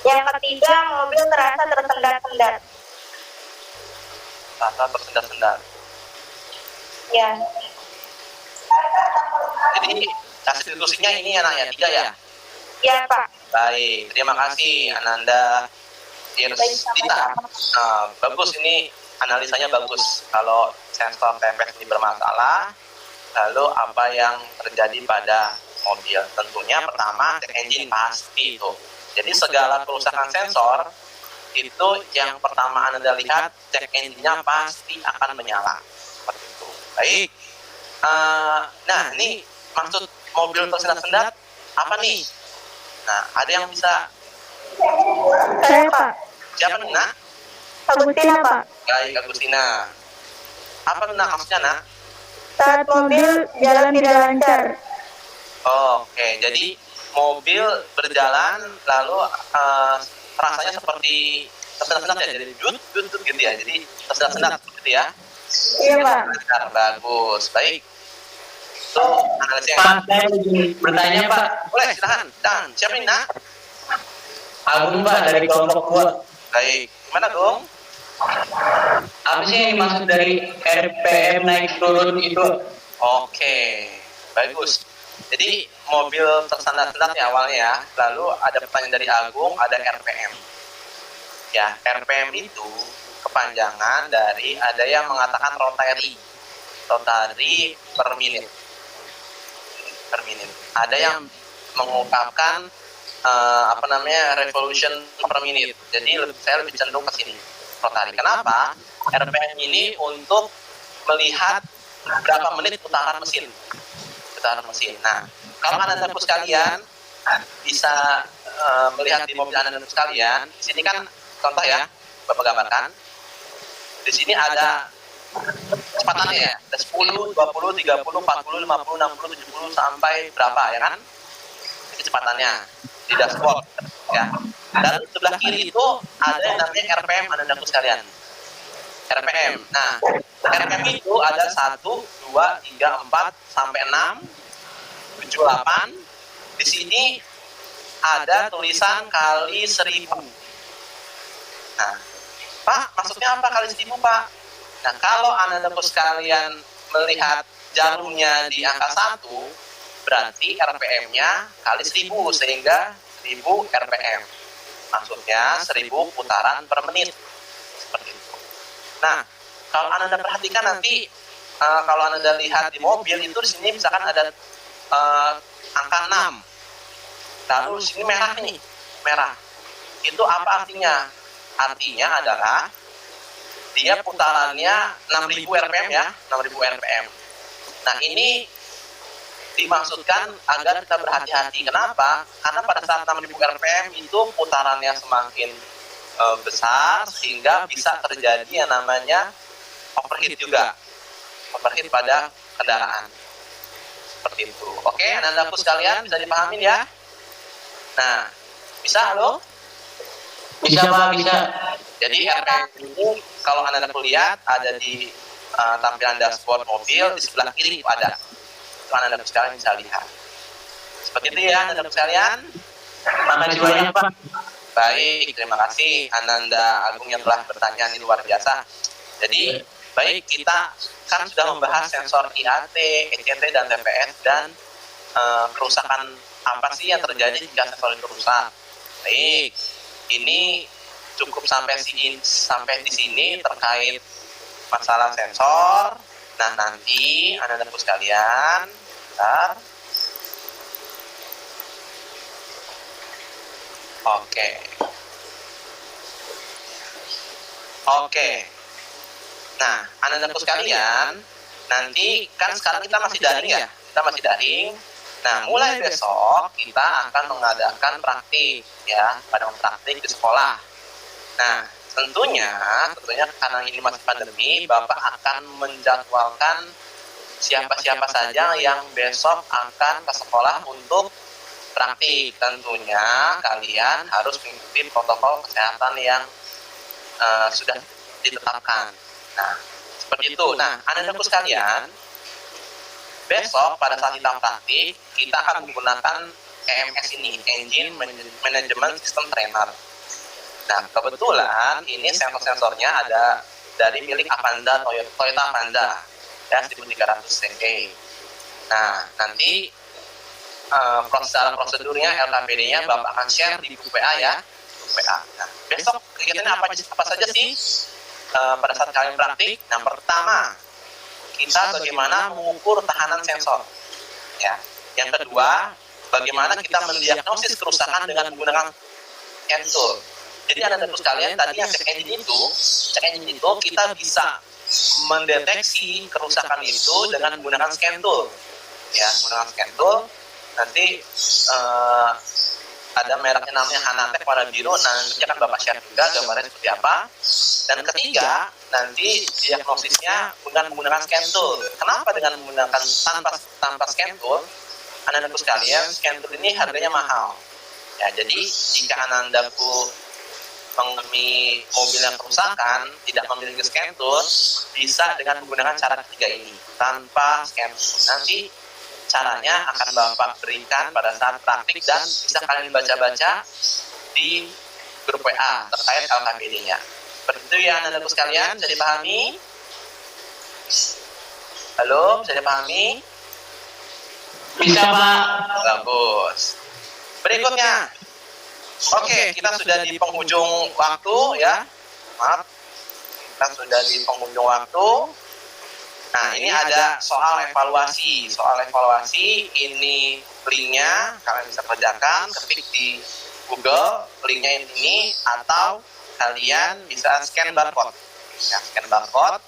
Yang ketiga, mobil terasa tersendat-sendat. Rasa tersendat-sendat. Ya. Jadi hasil diskusinya ini ya, 3 ya? Iya, Pak. Baik, terima kasih Ananda Irsdita. Bagus, ini analisanya bagus. Kalau sensor TPS ini bermasalah, lalu apa yang terjadi pada mobil? Tentunya pertama cek engine pasti itu. Jadi segala kerusakan sensor itu yang pertama Anda lihat, cek engine-nya pasti akan menyala. Seperti itu. Baik. Nah, ini maksud mobil tersendat-sendat apa nih? Nah, ada yang bisa? Saya, Pak. Siapa nih, Nak? Agustina, Pak. Baik, Agustina. Apa tuh, Nak, maksudnya, Nak? Saat mobil jalan tidak lancar. Oke, jadi mobil berjalan lalu rasanya seperti tersendat-sendat ya, jadi dut gitu ya, jadi tersendat-sendat gitu ya. Iya, Pak. Benar, bagus, baik. Itu analisis yang Pak, saya izin bertanya Pak. boleh, silahkan. Dan siapa ini, Nak? Agung Pak dari kelompok 2. Baik, gimana dong? Apa sih yang dimaksud dari RPM naik turun itu? Oke, bagus. Jadi mobil tersendat-sendat ya awalnya ya, lalu ada pertanyaan dari Agung, ada RPM. Ya, RPM itu kepanjangan dari, ada yang mengatakan rotary per menit. Ada yang mengungkapkan revolution per menit. Jadi saya lebih cenderung ke sini, rotary. Kenapa? RPM ini untuk melihat berapa menit putaran mesin. Nah, kalau Anda sekalian bisa melihat di mobil Anda sekalian, di sini kan contoh ya, Bapak gambarkan. Di sini ada kecepatannya ya, ada 10, 20, 30, 40, 50, 60, 70 sampai berapa ya kan? Ini kecepatannya di dashboard ya. Dan sebelah kiri itu ada yang namanya RPM Anda sekalian. RPM. Nah, RPM itu ada 1, 2, 3, 4 sampai 6, 7, 8. Di sini ada tulisan kali 1000. Nah, Pak, maksudnya apa kali 1000, Pak? Nah, kalau Anda sekalian melihat jarumnya di angka 1, berarti RPM-nya kali 10, sehingga 1000 RPM. Maksudnya 1000 putaran per menit. Seperti itu. Nah, kalau Anda perhatikan nanti, kalau Anda lihat di mobil itu di sini misalkan ada angka 6. Lalu di sini merah nih, merah. Itu apa artinya? Artinya adalah dia putarannya 6000 RPM ya, 6000 RPM. Nah, ini dimaksudkan agar kita berhati-hati. Kenapa? Karena pada saat 6000 RPM itu putarannya semakin besar sehingga bisa terjadi yang namanya overheat juga, overheat pada kendaraan. Seperti itu. Oke, Anda sekalian bisa dipahamin ya? Nah, bisa loh? Bisa Pak, bisa. Jadi RPM ini kalau Anda lihat ada di tampilan dashboard mobil di sebelah kiri itu ada. Itu Anda sekalian bisa lihat. Seperti itu ya Anda sekalian. Makasih banyak Pak. Baik, terima kasih Ananda Agung yang telah bertanya, ini luar biasa. Jadi, baik, kita kan sudah membahas sensor IAT, ECT, dan TPS, dan kerusakan apa sih yang terjadi jika sensor itu rusak. Baik, ini cukup sampai di sini terkait masalah sensor. Nah, nanti Anda sekalian, bentar. Oke. Nah, Anda sekalian, nanti kan sekarang kita masih daring ya, Nah, mulai besok kita akan mengadakan praktik ya, pada praktik di sekolah. Nah, tentunya karena ini masih pandemi, Bapak akan menjadwalkan siapa-siapa saja yang besok akan ke sekolah untuk praktik. Tentunya kalian harus mengikuti protokol kesehatan yang sudah ditetapkan. Nah, seperti itu. Nah, Anda sekalian, besok pada saat kita praktik, kita akan menggunakan EMS ini, Engine Management System Trainer. Nah, kebetulan ini sensor-sensornya ada dari milik Avanza, Toyota Avanza, ya, 1300 cc. Nah, nanti prosedurnya, LKPD-nya Bapak akan share di grup WA ya. Nah, besok kegiatannya apa saja sih pada saat kalian praktik? Nah, pertama, kita bagaimana mengukur tahanan sensor. Ya. Yang kedua, bagaimana kita mendiagnosis kerusakan dengan menggunakan hand tool. Jadi Anda sekalian, tadi yang check engine itu kita bisa mendeteksi kerusakan itu dengan menggunakan scan tool. Ya, menggunakan scan tool. Nanti ada mereknya namanya Hanatech warna biru. Nanti akan Bapak share juga gambarnya seperti apa. Dan ketiga, nanti diagnosisnya menggunakan scan tool. Kenapa dengan menggunakan tanpa scan tool? Anda sekalian, scan tool ini harganya mahal. Ya, jadi jika Anda mengalami mobil yang kerusakan, tidak memiliki scan tool, bisa dengan menggunakan cara ketiga ini, tanpa scan tool. Nanti caranya akan Bapak berikan pada saat praktik dan bisa kalian baca-baca di grup WA terkait LKPD-nya. Seperti itu ya Anda sekalian, bisa dipahami? Halo, bisa dipahami? Bisa, Pak. Bagus. Berikutnya. Oke, kita sudah di penghujung waktu ya. Maaf. Kita sudah di penghujung waktu. Nah, ini ada soal evaluasi. Soal evaluasi ini linknya kalian bisa kerjakan, ketik di Google linknya ini atau kalian bisa scan barcode. Ya, scan barcode.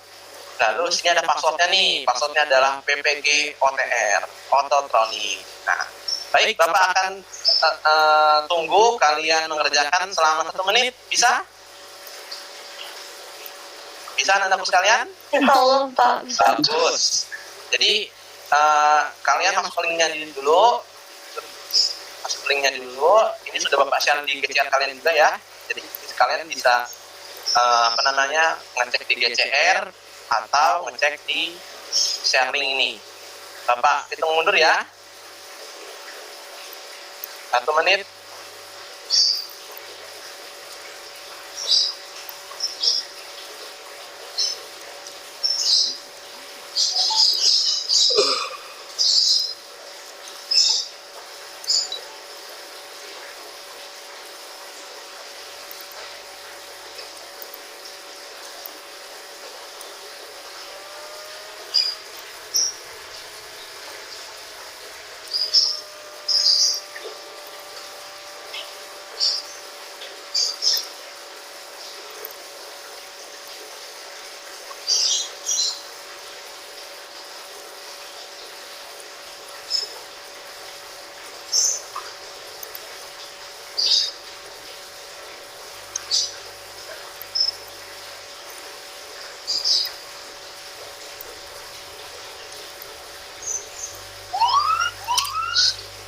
Lalu sini ada passwordnya nih. Passwordnya adalah PPG OTR, Autotronic. Nah, baik, Bapak akan tunggu kalian mengerjakan selama 1 menit. Bisa? Bisa Anda sekalian? Insya Pak. Bagus. Jadi kalian masuk linknya dulu. Masuk linknya dulu. Ini sudah Bapak share di GCR kalian juga ya. Jadi kalian bisa ngecek di GCR atau ngecek di share link ini. Bapak hitung mundur ya. 1 menit.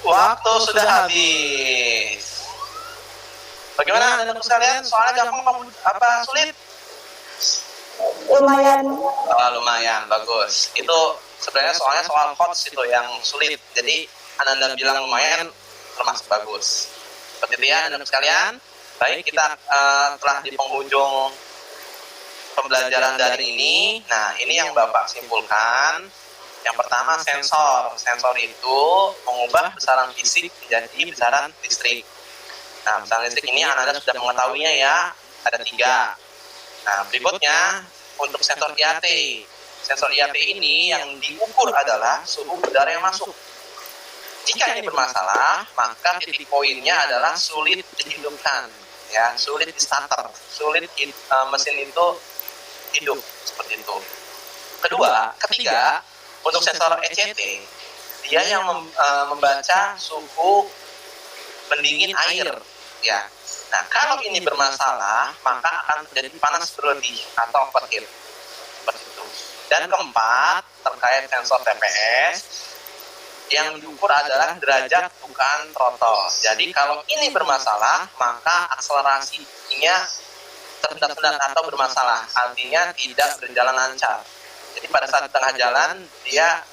Waktu sudah habis. Bagaimana Anda sekalian? Soalnya gampang apa sulit? Lumayan. Oh, lumayan, bagus. Itu sebenarnya soal HOTS itu yang sulit. Jadi Anda bilang lumayan termasuk bagus. Seperti itu ya Anda sekalian. Baik, kita telah di penghujung pembelajaran dari ini. Nah, ini yang Bapak simpulkan. Yang pertama sensor. Sensor itu mengubah besaran fisik menjadi besaran listrik. Nah, besaran listrik ini Anda sudah mengetahuinya ya. Ada 3. Nah, berikutnya untuk sensor IAT. Sensor IAT ini yang diukur adalah suhu udara yang masuk. Jika ini bermasalah, maka titik poinnya adalah sulit dihidupkan. Ya, sulit di starter, sulit mesin itu hidup seperti itu. Ketiga, untuk sensor ECT, dia yang membaca suhu pendingin air. Ya. Nah, kalau ini bermasalah, maka akan terjadi panas berlebih atau overheat. Seperti itu. Dan keempat, terkait sensor TPS, yang diukur adalah derajat bukaan throttle. Jadi kalau ini bermasalah, maka akselerasinya tersendat atau bermasalah. Artinya tidak berjalan lancar. Jadi pada saat tengah jalan dia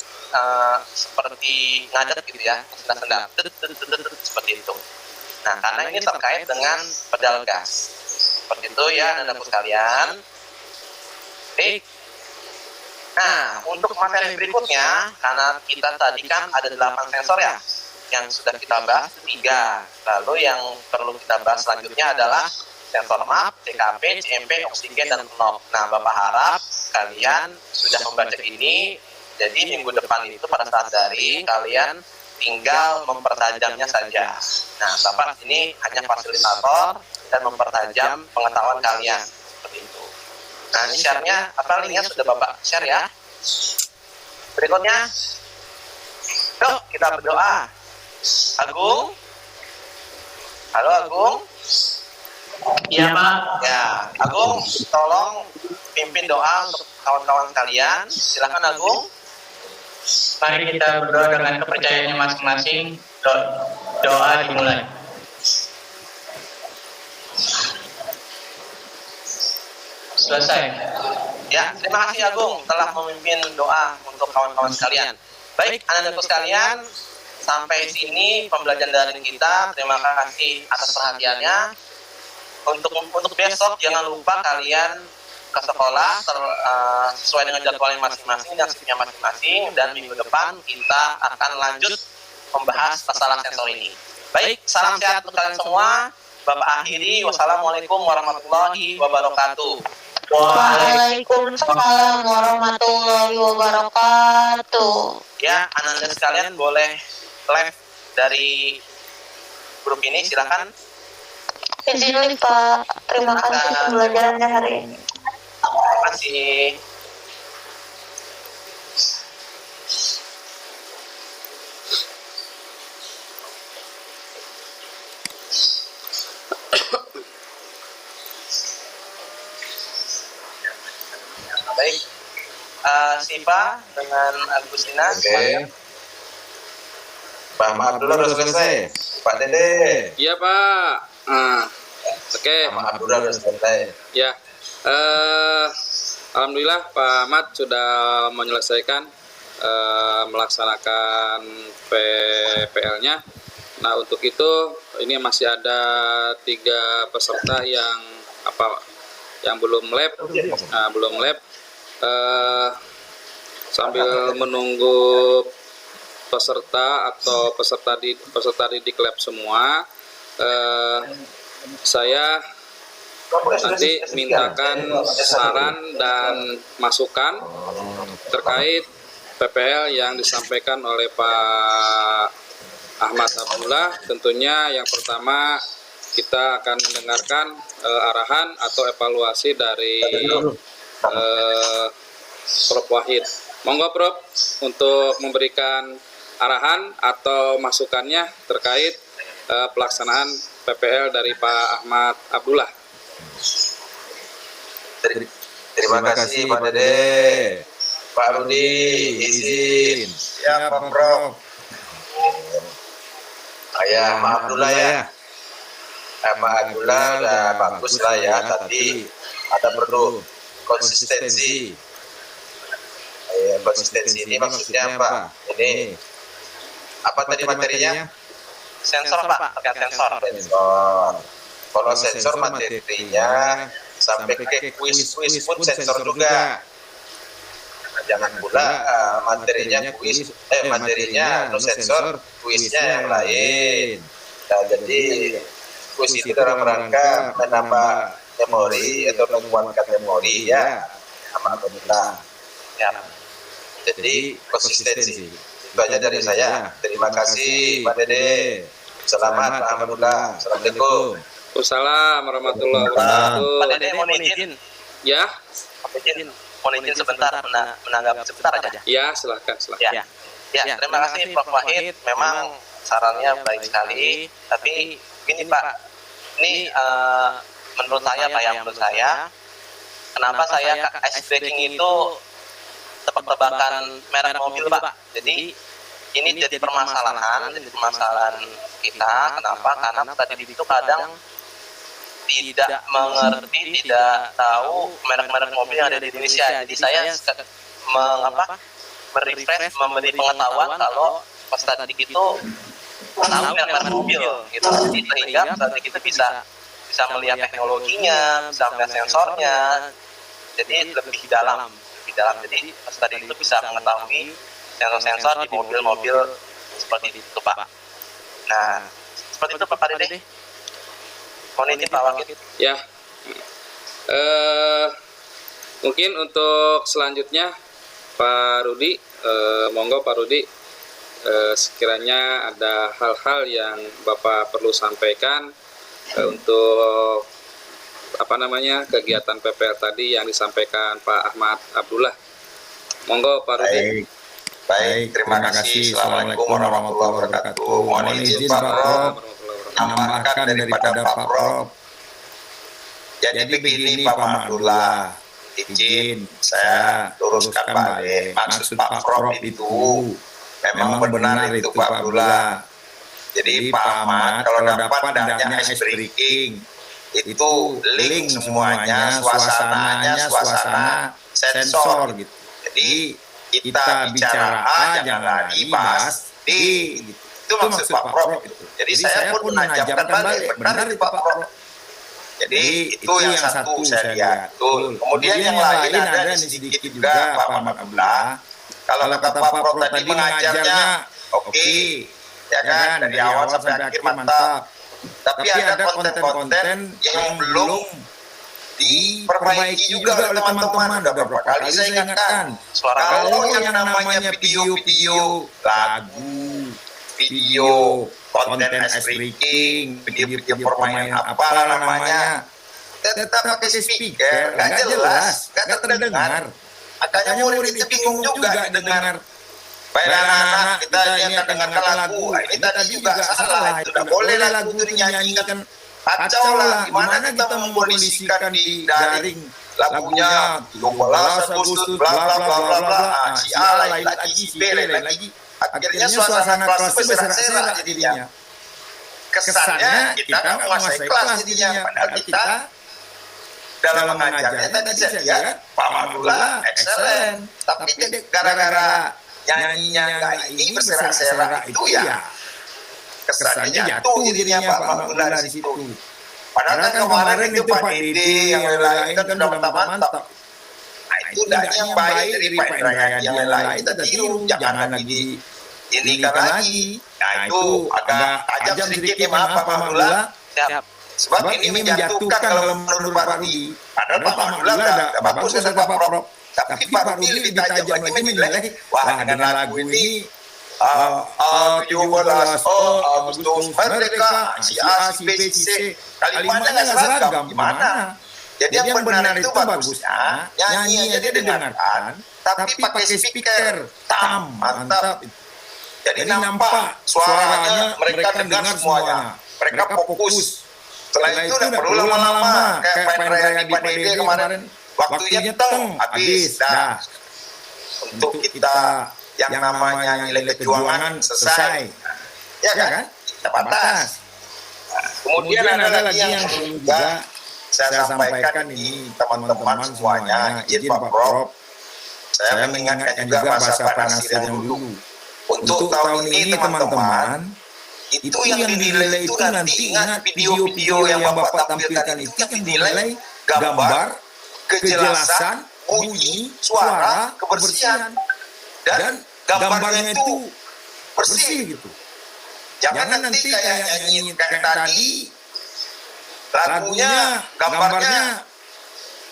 seperti ngadet gitu ya, sendat-sendat, seperti itu. Nah, karena ini terkait dengan pedal gas. Seperti itu ya, Anda sekalian. Baik. Nah, untuk materi berikutnya, karena kita tadi kan ada 8 sensor ya, yang sudah kita bahas 3. Lalu yang perlu kita bahas selanjutnya adalah sensor MAP, CKP, CMP, oksigen, dan knob. Nah, Bapak harap kalian sudah membaca ini, jadi minggu depan itu pada saat daring, kalian tinggal mempertajamnya saja. Nah, Bapak ini hanya fasilitator, dan mempertajam pengetahuan kalian. Seperti itu. Nah, ini share-nya, apa linknya sudah Bapak share ya. Berikutnya, yuk kita berdoa. Agung, halo Agung. Iya Pak. Ya, Agung, tolong pimpin doa untuk kawan-kawan kalian. Silakan Agung. Mari kita berdoa dengan kepercayaannya masing-masing. Doa dimulai. Selesai. Ya, terima kasih Agung telah memimpin doa untuk kawan-kawan sekalian. Baik, anak-anakku sekalian, sampai sini pembelajaran daring kita. Terima kasih atas perhatiannya. Untuk besok jangan lupa kalian ke sekolah sesuai dengan jadwalnya masing-masing dan shiftnya masing-masing, dan minggu depan kita akan lanjut membahas masalah sensor ini. Baik, salam sehat untuk kalian semua. Bapak akhiri, wassalamualaikum warahmatullahi wabarakatuh. Waalaikumsalam warahmatullahi wabarakatuh. Ya, anak-anak sekalian boleh live dari grup ini, silakan. Izin nih Pak, terima kasih pembelajarannya hari ini. Terima kasih. Baik, Siva dengan Agustina. Oke. Pak Abdullah sudah selesai. Pak Dede. Iya Pak. Oke. Pak Abdullah sudah selesai. Ya. Alhamdulillah Pak Ahmad sudah menyelesaikan melaksanakan PPL-nya. Nah, untuk itu ini masih ada 3 peserta yang belum lab. Belum lab. Sambil menunggu peserta didik lab semua, saya nanti mintakan saran dan masukan terkait PPL yang disampaikan oleh Pak Ahmad Abdullah. Tentunya yang pertama kita akan mendengarkan arahan atau evaluasi dari Prof Wahid. Monggo Prof untuk memberikan arahan atau masukannya terkait pelaksanaan PPL dari Pak Ahmad Abdullah. Terima kasih Pak Dede. Pak Rudi, izin. Ya Pak Prof. Ya, Pak Abdullah ya. Pak Abdullah udah bagus lah ya, tapi ada perlu konsistensi. Konsistensi ini maksudnya apa? Ini apa tadi materinya? Sensor Pak, terkait sensor. Kalau sensor materinya sampai ke kuis pun sensor juga. Jangan pula materinya no sensor, kuisnya yang lain. Nah, jadi kuis itu dalam rangka menambah memori atau menguatkan memori ya, alhamdulillah. Ya. Jadi konsistensi. Itu aja dari saya. Terima kasih Pak Dede. Selamat alhamdulillah. Assalamualaikum. Waalaikumsalam warahmatullahi wabarakatuh. Pak Dede mohon izin. Ya, Mohon izin sebentar menanggapi sebentar aja. ya silakan. Ya. Ya, terima kasih Prof Wahid. Memang sarannya baik sekali. Tapi gini Pak, ini menurut saya, kenapa saya ice breaking itu tebak-tebakan merek mobil Pak. Jadi ini jadi permasalahan kita. Kenapa? Karena tadi itu kadang tidak mengerti, tidak tahu merek-merek mobil yang ada di Indonesia. Jadi saya merefresh, memberi pengetahuan kalau pas tadi itu tahu merek mobil gitu. Jadi sehingga tadi kita bisa melihat teknologinya, bisa melihat sensornya. Jadi lebih dalam. Jadi pas tadi itu bisa mengetahui sensor-sensor di mobil-mobil seperti itu Pak. Nah, seperti itu Pak Dede. Mohon izin Pak Wakil. Ya, mungkin untuk selanjutnya Pak Rudi, monggo Pak Rudi, sekiranya ada hal-hal yang Bapak perlu sampaikan untuk kegiatan PPL tadi yang disampaikan Pak Ahmad Abdullah. Monggo Pak Rudi. Baik, terima kasih. Assalamualaikum warahmatullahi wabarakatuh. Mohon izin Pak Prof, menambahkan daripada Pak Prof. Jadi begini Pak Abdullah, izin saya luruskan balik. Maksud Pak Prof itu memang benar itu Pak Abdullah. Jadi Pak Ahmad kalau dapat dananya ice breaking itu link semuanya, suasana sensor gitu. Jadi kita bicara A jangan dibahas D gitu. Itu maksud Pak Prof itu. Jadi saya pun menajamkan balik, benar itu Pak Prof. Jadi itu yang satu saya lihat. Kemudian yang lain ada sedikit juga Pak Ahmad Abdullah. Kalau kata Pak Prof tadi mengajarnya oke, ya kan, dari awal sampai akhir mantap. Tapi ada konten-konten yang belum diperbaiki juga oleh teman-teman. Udah berapa kali saya ingatkan, kalau yang namanya video-video lagu, video konten ice breaking, video permainan apalah namanya, tetap pakai speaker, nggak jelas, nggak terdengar. Adanya murid itu bingung juga dengar. Baik anak-anak, kita ini akan dengarkan lagu. Ini tadi juga salah, itu tidak boleh lagu itu dinyanyikan. Kacau lah, gimana kita memkondisikan di daring lagunya 12 Agustus bla bla bla bla bla, si A lain lagi, si B lain lagi. Akhirnya suasana kelas itu berserak-serak jadinya. Kesannya kita nggak menguasai kelas jadinya, padahal kita dalam mengajarnya tadi saya lihat Pak Abdullah excellent, tapi gara-gara nyanyinya nggak ini berserak-serak itu ya kesannya jatuh jadinya Pak Abdullah di situ. Padahal kan kemarin itu Pak Dede yang lain kan sudah mantap-mantap. Nah itu tidaknya yang baik dari Pak Indra yang lain kita tiru, jangan lagi ini kan lagi. Nah itu agak tajam sedikit maaf Pak Abdullah. Sebab ini menjatuhkan kalau menurut Pak Rudi. Padahal Pak Abdullah udah bagus kata Pak Prof. Tapi Pak Rudi lebih tajam lagi menilai, wah dengan lagu ini 17 Agustus Merdeka, si A, si B, si C, kalimatnya nggak seragam, gimana? Jadi yang benar itu bagusnya nyanyi aja didengarkan, tapi pakai speaker, mantap. Jadi nampak suaranya mereka dengar semuanya, mereka fokus. Setelah itu udah perlu lama-lama, kayak Pak Indra di Dede kemarin, waktunya teng, habis, dah. Untuk kita yang namanya nilai kejuangan selesai, ya kan? Kita batas. Kemudian ada lagi yang juga saya sampaikan ini teman-teman semuanya, izin Pak Prof. Saya mengingatkan juga bahasa Panasir yang dulu. Untuk tahun ini teman-teman, itu yang dinilai itu nanti ingat video-video yang Bapak tampilkan itu yang dinilai gambar, kejelasan, bunyi, suara, kebersihan. Dan gambarnya itu bersih gitu. Jangan nanti kayak nyanyi kayak tadi, lagunya, gambarnya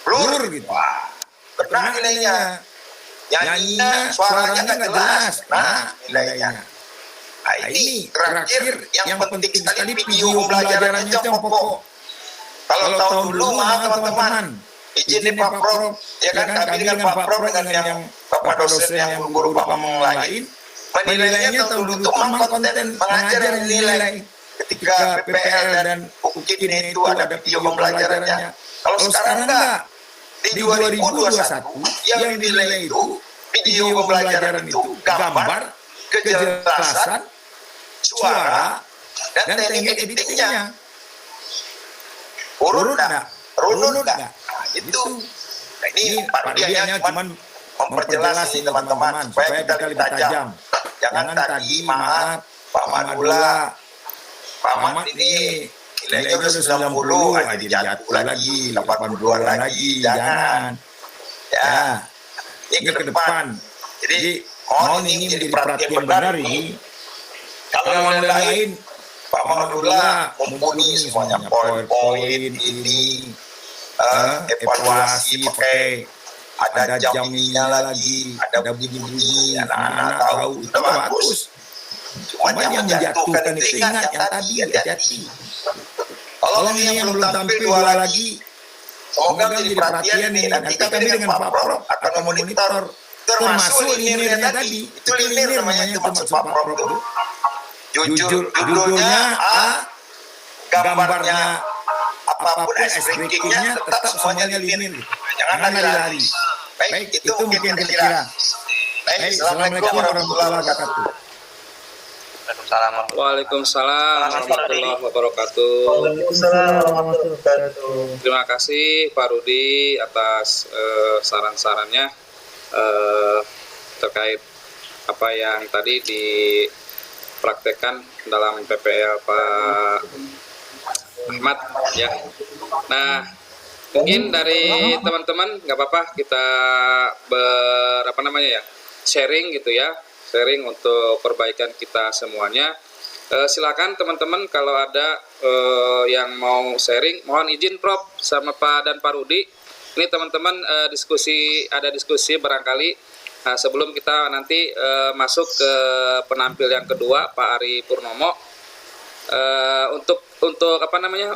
blur gitu. Wah, kena nilainya. Nyanyinya, suaranya nggak jelas. Nah, nilainya. Nah, ini terakhir yang penting sekali video pembelajarannya yang pokok. Kalau tahun dulu maaf teman-teman, izin Pak Prof, ya kan kami dengan Pak Prof dengan yang Bapak dosen yang guru Bapak lain, menilainya tahun dulu memang konten mengajar yang dinilai. Ketika PPL dan UKIN itu ada video pembelajarannya. Kalau sekarang enggak, di 2021 yang dinilai itu video pembelajaran itu gambar, kejelasan, suara, dan teknik editingnya. Urut enggak? Itu. Nah, ini Pak Rudianya cuma memperjelas ini teman-teman supaya kita lebih tajam. Jangan tadi maaf Pak Madula, Pak Ahmad ini nilainya udah 90, jadi jatuh lagi 80-an lagi, jangan. Ya, ini ke depan. Jadi mohon ini menjadi perhatian benar ini. Kalau yang lain Pak Madula mumpuni semuanya, poin-poin ini. Evaluasi pakai ada jamnya lagi, ada bunyi-bunyi, anak-anak tahu itu bagus. Cuma yang menjatuhkan itu ingat yang tadi hati-hati. Tolong ini yang belum tampil 2 lagi. Semoga menjadi perhatian nih. Nanti kami dengan Pak Prof akan memonitor. Termasuk linearnya tadi. Itu linear namanya termasuk Pak Prof itu. Judulnya A, gambarnya apapun ice breakingnya tetap semuanya linear. Jangan lari-lari. Baik, itu mungkin kira-kira. Baik, Assalamualaikum warahmatullahi wabarakatuh. Waalaikumsalam warahmatullahi wabarakatuh. Terima kasih Pak Rudi atas saran-sarannya terkait apa yang tadi dipraktekkan dalam PPL Pak Ahmad ya. Nah, mungkin dari teman-teman nggak apa-apa kita sharing gitu ya, sharing untuk perbaikan kita semuanya. Silakan teman-teman kalau ada yang mau sharing, mohon izin Prof sama Pak dan Pak Rudi. Ini teman-teman ada diskusi barangkali sebelum kita nanti masuk ke penampil yang kedua Pak Ari Purnomo.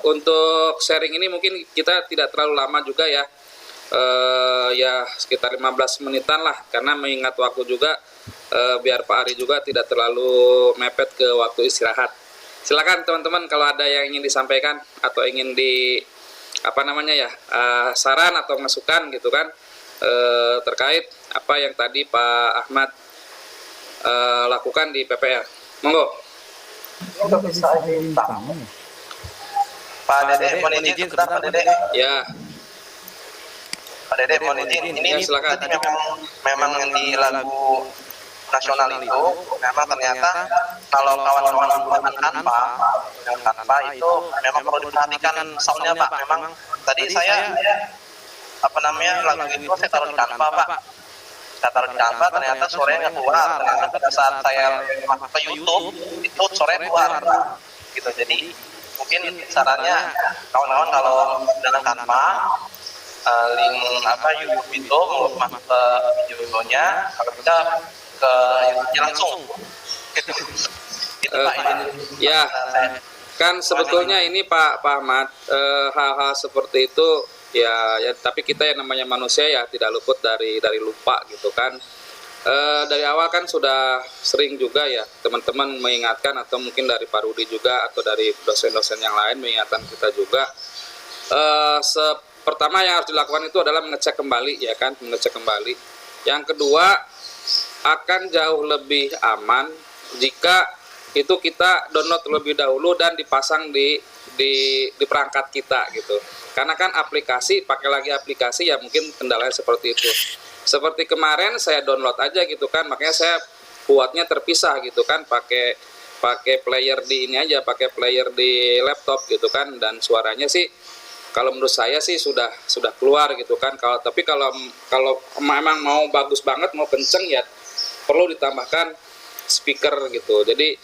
Untuk sharing ini mungkin kita tidak terlalu lama juga ya. Ya sekitar 15 menitan lah, karena mengingat waktu juga biar Pak Ari juga tidak terlalu mepet ke waktu istirahat. Silakan teman-teman kalau ada yang ingin disampaikan atau ingin saran atau masukan gitu kan terkait apa yang tadi Pak Ahmad lakukan di PPL. Monggo. Pak Dede, mohon izin sebentar Pak Dede. Ya. Pak Dede, mohon izin. Ini silakan. tadi memang di lagu nasional itu memang ternyata kalau kawan-kawan buatan tanpa itu memang perlu diperhatikan soundnya Pak. Memang tadi saya lagu itu saya taruh di Canva Pak. Saya taruh di Canva, ternyata suaranya nggak keluar. Ternyata pada saat saya masuk ke YouTube itu suaranya keluar gitu. Jadi mungkin sarannya kawan-kawan kalau dalam Canva link YouTube itu mau masuk ke videonya, kalau bisa ke YouTube langsung. Itu Pak ini. Ya, kan sebetulnya ini Pak Ahmad hal-hal seperti itu ya tapi kita yang namanya manusia ya tidak luput dari lupa gitu kan. Dari awal kan sudah sering juga ya teman-teman mengingatkan, atau mungkin dari Pak Rudi juga atau dari dosen-dosen yang lain mengingatkan kita juga. Pertama yang harus dilakukan itu adalah mengecek kembali ya kan, mengecek kembali. Yang kedua, akan jauh lebih aman jika itu kita download terlebih dahulu dan dipasang di perangkat kita gitu. Karena kan pakai lagi aplikasi ya mungkin kendalanya seperti itu. Seperti kemarin saya download aja gitu kan, makanya saya buatnya terpisah gitu kan, pakai player di ini aja, pakai player di laptop gitu kan, dan suaranya sih kalau menurut saya sih sudah keluar gitu kan. Tapi kalau memang mau bagus banget, mau kenceng ya perlu ditambahkan speaker gitu. Jadi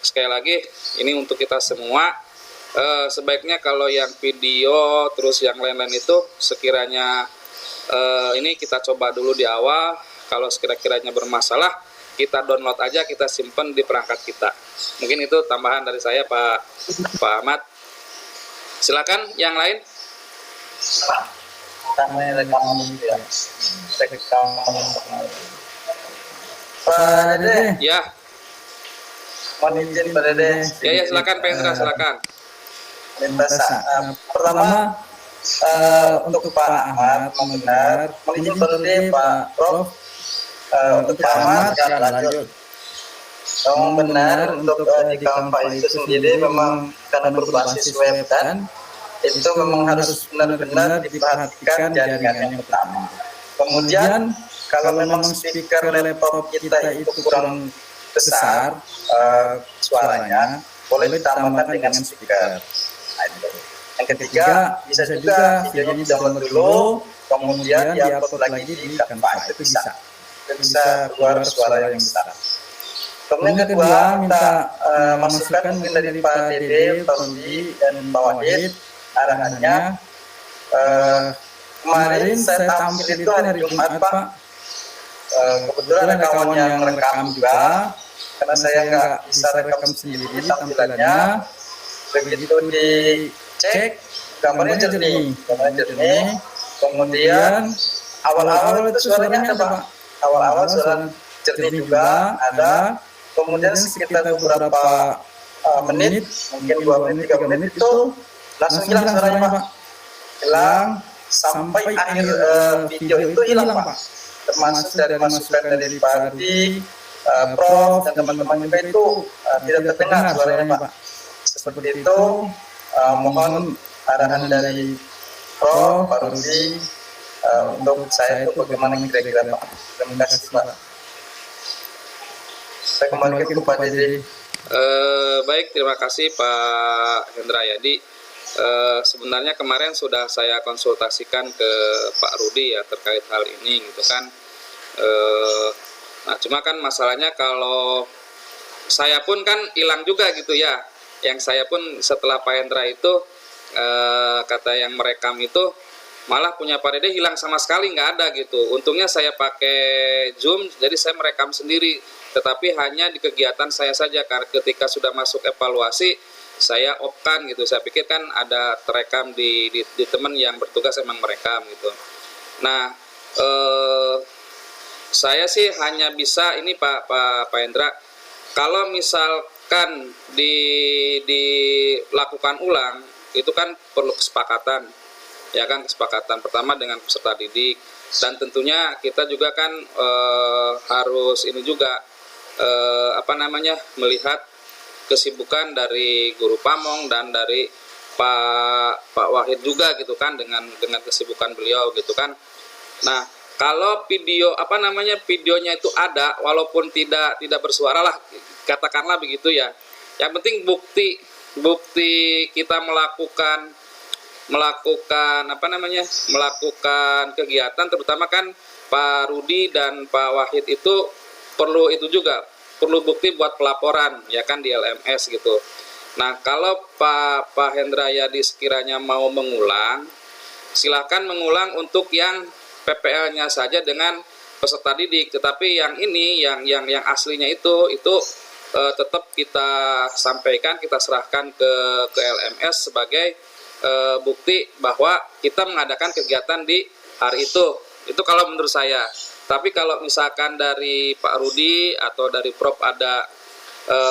sekali lagi ini untuk kita semua, sebaiknya kalau yang video terus yang lain-lain itu sekiranya ini kita coba dulu di awal. Kalau sekiranya bermasalah, kita download aja, kita simpen di perangkat kita. Mungkin itu tambahan dari saya Pak Ahmad. Silakan yang lain. Pak Dede. Ya. Mohon izin Pak Dede. Ya silakan Pak Indra, silakan. Pertama untuk Pak Ahmad benar, mohon izin Pak Dede, Pak Prof. Untuk Pak Ahmad lanjut. Memang benar untuk di Canva itu sendiri memang karena berbasis web dan itu memang harus benar-benar diperhatikan jaringan yang pertama. Kemudian kalau memang speaker laptop kita itu kurang besar suaranya, boleh ditambahkan dengan speaker. Yang ketiga, bisa juga videonya didownload dulu, kemudian diupload lagi di Canva, itu bisa. Itu bisa keluar suara yang besar. Kemudian kedua, minta masukan mungkin dari Pak Dede, Pak Rudi, dan Pak Wahid, arahannya. Kemarin saya tampil itu hari Jumat, Pak. Kebetulan ada kawan yang rekam juga, karena saya nggak bisa rekam sendiri tampilannya. begitu dicek gambarnya jernih, kemudian awal-awal itu suaranya ada Pak, awal-awal suara jernih juga ada, kemudian sekitar beberapa menit, mungkin 2 menit 3 menit itu langsung hilang suaranya Pak, hilang sampai akhir video itu hilang Pak, termasuk dari masukan dari Pak Rudi, Prof dan teman-teman juga itu tidak terdengar suaranya Pak. Seperti itu, mohon arahan dari Prof, Pak Rudi untuk saya itu bagaimana kira-kira Pak. Terima kasih Pak. Saya kembali ke Pak Dede. Baik, terima kasih Pak Hendrayadi. Sebenarnya kemarin sudah saya konsultasikan ke Pak Rudi ya terkait hal ini gitu kan. Nah cuma kan masalahnya kalau saya pun kan hilang juga gitu ya. Yang saya pun setelah Pak Hendra itu kata yang merekam itu malah punya Pak Dede hilang sama sekali, nggak ada gitu. Untungnya saya pakai Zoom, jadi saya merekam sendiri. Tetapi hanya di kegiatan saya saja, karena ketika sudah masuk evaluasi, saya off-kan gitu. Saya pikir kan ada terekam di teman yang bertugas emang merekam gitu. Nah, saya sih hanya bisa ini Pak Hendra, kalau misalkan dilakukan ulang, itu kan perlu kesepakatan. Ya kan, kesepakatan pertama dengan peserta didik, dan tentunya kita juga kan harus ini juga melihat kesibukan dari guru pamong dan dari Pak Wahid juga gitu kan, dengan kesibukan beliau gitu kan. Nah, kalau videonya itu ada walaupun tidak bersuara lah, katakanlah begitu ya. Yang penting bukti kita melakukan kegiatan, terutama kan Pak Rudi dan Pak Wahid itu perlu bukti buat pelaporan ya kan di LMS gitu. Nah, kalau Pak Hendrayadi sekiranya mau mengulang, silakan mengulang untuk yang PPL-nya saja dengan peserta didik, tetapi yang ini yang aslinya itu tetap kita sampaikan, kita serahkan ke LMS sebagai bukti bahwa kita mengadakan kegiatan di hari itu kalau menurut saya. Tapi kalau misalkan dari Pak Rudi atau dari Prof ada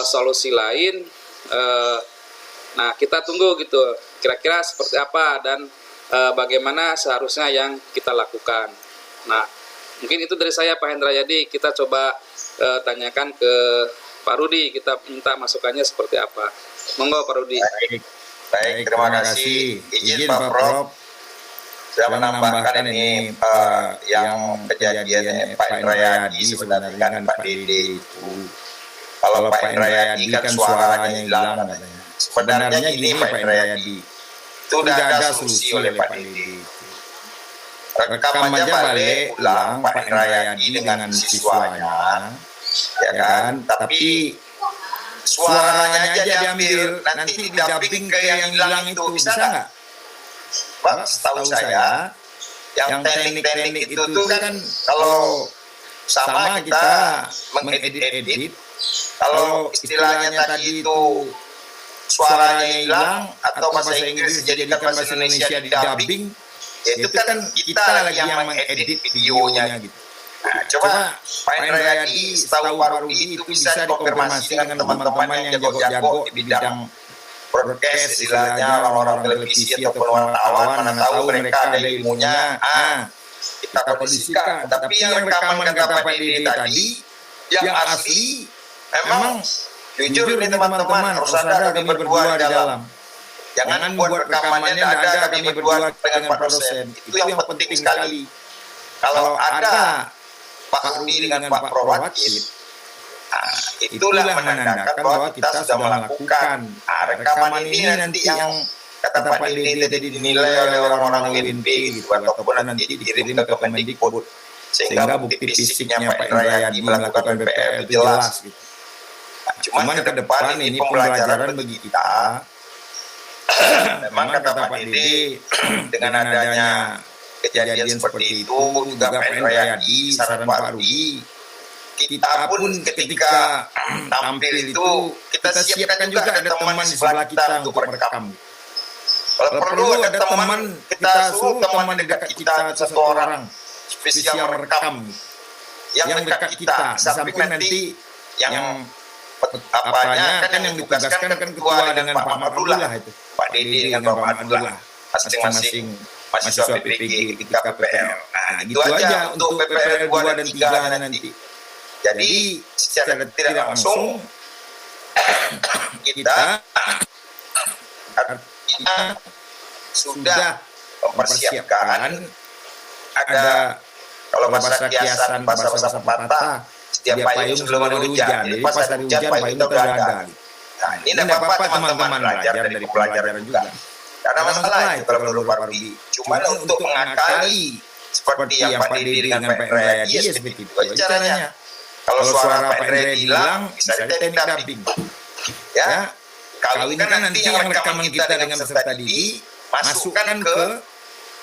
solusi lain, nah kita tunggu gitu kira-kira seperti apa dan bagaimana seharusnya yang kita lakukan. Nah mungkin itu dari saya Pak Hendrayadi, kita coba tanyakan ke Pak Rudi, kita minta masukannya seperti apa. Monggo Pak Rudi. Baik, terima kasih. Izin Pak Prof, saya menambahkan ini yang kejadian Pak Hendrayadi sebenarnya dengan Pak Dede itu. Kalau Pak Hendrayadi kan suaranya hilang katanya. Sebenarnya gini Pak Hendrayadi, itu sudah ada solusi oleh Pak Dede. Rekam aja balik ulang Pak Hendrayadi dengan siswanya, ya kan? Tapi suaranya aja diambil, nanti didamping ke yang hilang itu, bisa nggak? Pak, setahu saya, yang teknik-teknik itu kan kalau sama kita mengedit-edit, kalau istilahnya tadi itu suaranya hilang atau bahasa Inggris dijadikan bahasa Indonesia didubbing, itu kan kita lagi yang mengedit videonya gitu. Nah, coba Pak Hendrayadi setahu Pak Rudi itu bisa dikonfirmasi dengan teman-teman yang jago-jago di bidang broadcast, istilahnya orang-orang televisi ataupun wartawan, mana tahu mereka ada ilmunya. Kita kondisikan. Tapi yang rekaman kata Pak Dede tadi, yang asli, memang jujur nih teman-teman, harus ada kami berdua di dalam. Jangan buat rekamannya ada kami berdua dengan Pak dosen. Itu yang penting sekali. Kalau ada Pak Rudi dengan Pak Prowakil, itulah menandakan bahwa kita sudah melakukan. Rekaman ini nanti yang kata Pak Dede tadi dinilai oleh orang-orang UNP gitu, ataupun nanti dikirim ke Kemendikbud, sehingga bukti fisiknya Pak Hendrayadi melakukan PPL itu jelas gitu. Cuman ke depan ini pembelajaran bagi kita. Memang kata Pak Dede, dengan adanya kejadian seperti itu juga Pak Hendrayadi, saran Pak Rudi, kita pun ketika tampil itu kita siapkan juga ada teman di sebelah kita untuk merekam. Kalau perlu ada teman, kita suruh teman di dekat kita satu orang spesial merekam yang dekat kita. Di samping nanti yang apanya kan yang ditugaskan kan ketua dengan Pak Madullah itu, Pak Dede dengan Pak Madullah, masing-masing mahasiswa PPG ketika PPL. Nah, gitu aja untuk PPL 2 dan 3 nanti. Jadi secara tidak langsung kita sudah mempersiapkan ada kalau bahasa kiasan bahasa patah setiap payung sebelum ada hujan. Jadi pas ada hujan payung itu ada. Nah, ini tidak apa-apa teman-teman belajar dari pelajaran juga. Karena masalah itu kalau menurut Pak Rudi. Cuma untuk mengakali seperti yang Pak Dede dengan Pak Rayadi ya seperti itu caranya. Kalau suara Pak Rayadi hilang, misalnya teknik dubbing. Ya, kawinkan nanti yang rekaman kita dengan peserta didik, masukkan ke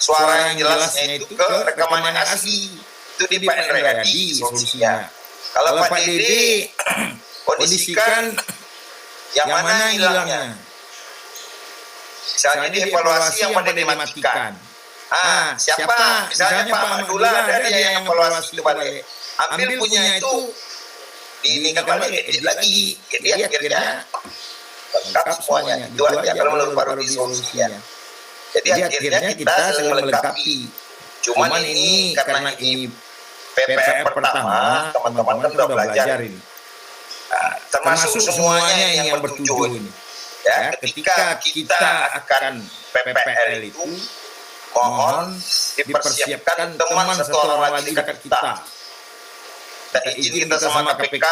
suara yang jelasnya itu ke rekaman yang asli. Itu di Pak Rayadi solusinya. Kalau Pak Dede kondisikan yang mana hilangnya. Misalnya di evaluasi yang pada dimatikan. Siapa? Misalnya Pak Madullah ada dia yang evaluasi itu balik. Ambil punya itu diinginkan balik, edit lagi, lihat akhirnya lengkap semuanya. Itu aja kalau menurut Pak Rudi solusinya. Jadi akhirnya kita sedang melengkapi. Cuman ini karena ini PPR pertama, teman-teman kan sudah belajar ini. Termasuk semuanya yang bertujuan ini. Ya, ketika kita akan PPL itu, mohon dipersiapkan teman satu orang lagi dekat kita. Kita izin kita sama KPK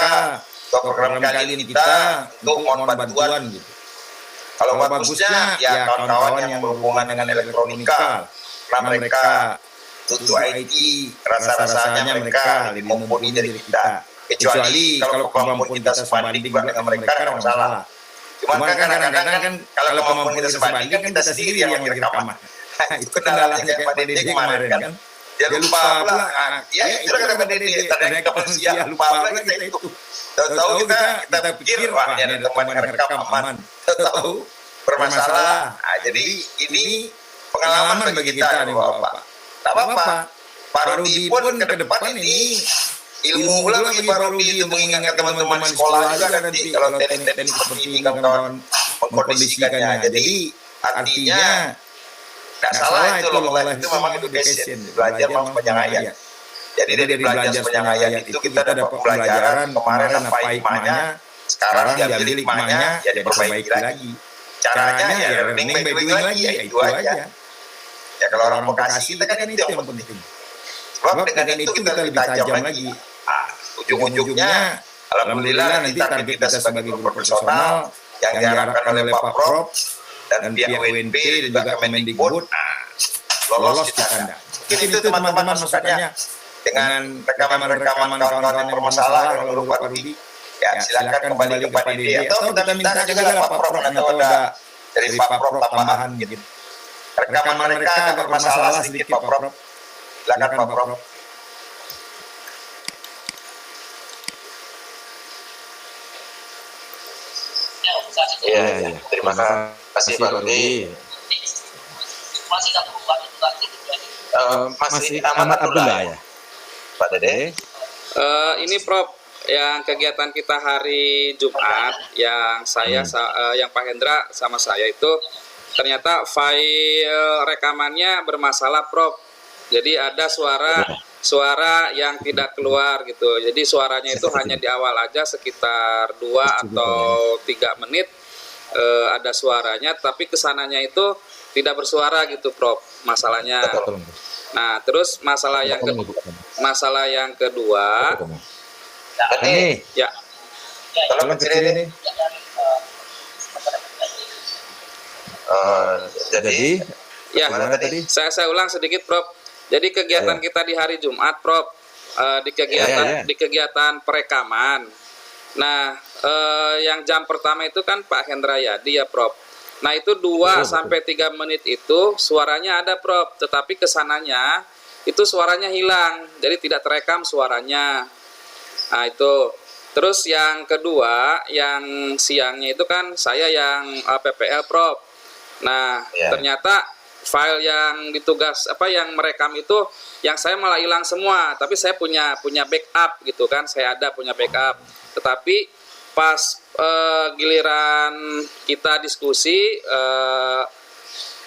atau program kali ini kita untuk mohon bantuan gitu. Kalau bagusnya ya kawan-kawan yang berhubungan dengan elektronika, karena mereka untuk IT, rasa-rasanya mereka lebih mumpuni dari kita. Kecuali kalau kemampuan kita sebanding juga dengan mereka kan masalah. Cuma kan kadang-kadang kan kalau kemampuan kita sebanding kan kita sendiri yang lagi rekaman. Itu kendalanya kayak Pak Dede kemarin kan. Dia lupa pula. Ya itu kata Pak Dede, tadi manusia lupa pula kita itu. Tahu kita pikir wah ini ada teman yang rekam aman. Tahu bermasalah. Jadi ini pengalaman bagi kita nih Bapak. Tak apa-apa. Pak Rudi pun ke depan ini ilmu pula bagi Pak Rudi untuk mengingatkan teman-teman di sekolah juga nanti kalau teknik-teknik seperti ini kawan-kawan mengkondisikannya. Jadi artinya tidak salah itu loh, itu memang education, belajar memang sepanjang ayat. Jadi dari belajar sepanjang ayat itu kita dapat pelajaran kemarin apa hikmahnya, sekarang diambil hikmahnya, ya diperbaiki lagi. Caranya ya learning by doing lagi, ya itu aja. Ya kalau orang Bekasi kita kan itu yang penting. Sebab dengan itu kita lebih tajam lagi. Ujung-ujungnya, alhamdulillah nanti target kita sebagai guru profesional yang diharapkan oleh Pak Prof dan pihak UNP dan juga Kemendikbud, lolos kita anda. Mungkin itu teman-teman masukannya dengan rekaman-rekaman kawan-kawan yang bermasalah kalau lupa Pak Rudi. Ya silakan kembali ke Pak Dede atau kita minta juga Pak Prof atau ada dari Pak Prof tambahan gitu. Rekaman mereka agak bermasalah sedikit Pak Prof. Silakan Pak Prof. Iya. Terima kasih Pak Rudi. Masih Ahmad Abdullah ya, Pak Dede. Ini Prof, yang kegiatan kita hari Jumat yang yang Pak Hendra sama saya itu ternyata file rekamannya bermasalah Prof. Jadi ada suara yang tidak keluar gitu. Jadi suaranya itu hanya di awal aja sekitar 2 atau 3 menit ada suaranya, tapi kesananya itu tidak bersuara gitu Prof. Masalahnya. Nah, terus masalah yang kedua. Ya. Tolong kecil ini. Jadi ya, saya ulang sedikit Prof. Jadi kegiatan kita di hari Jumat Prof, di kegiatan perekaman. Nah, yang jam pertama itu kan Pak Hendra Yadi ya Prof. Nah itu 2 sampai 3 menit itu suaranya ada Prof, tetapi kesananya itu suaranya hilang, jadi tidak terekam suaranya. Nah itu. Terus yang kedua, yang siangnya itu kan saya yang PPL Prof. Nah ternyata file yang ditugas yang merekam itu yang saya malah hilang semua. Tapi saya punya backup gitu kan, saya ada punya backup. Tetapi pas giliran kita diskusi,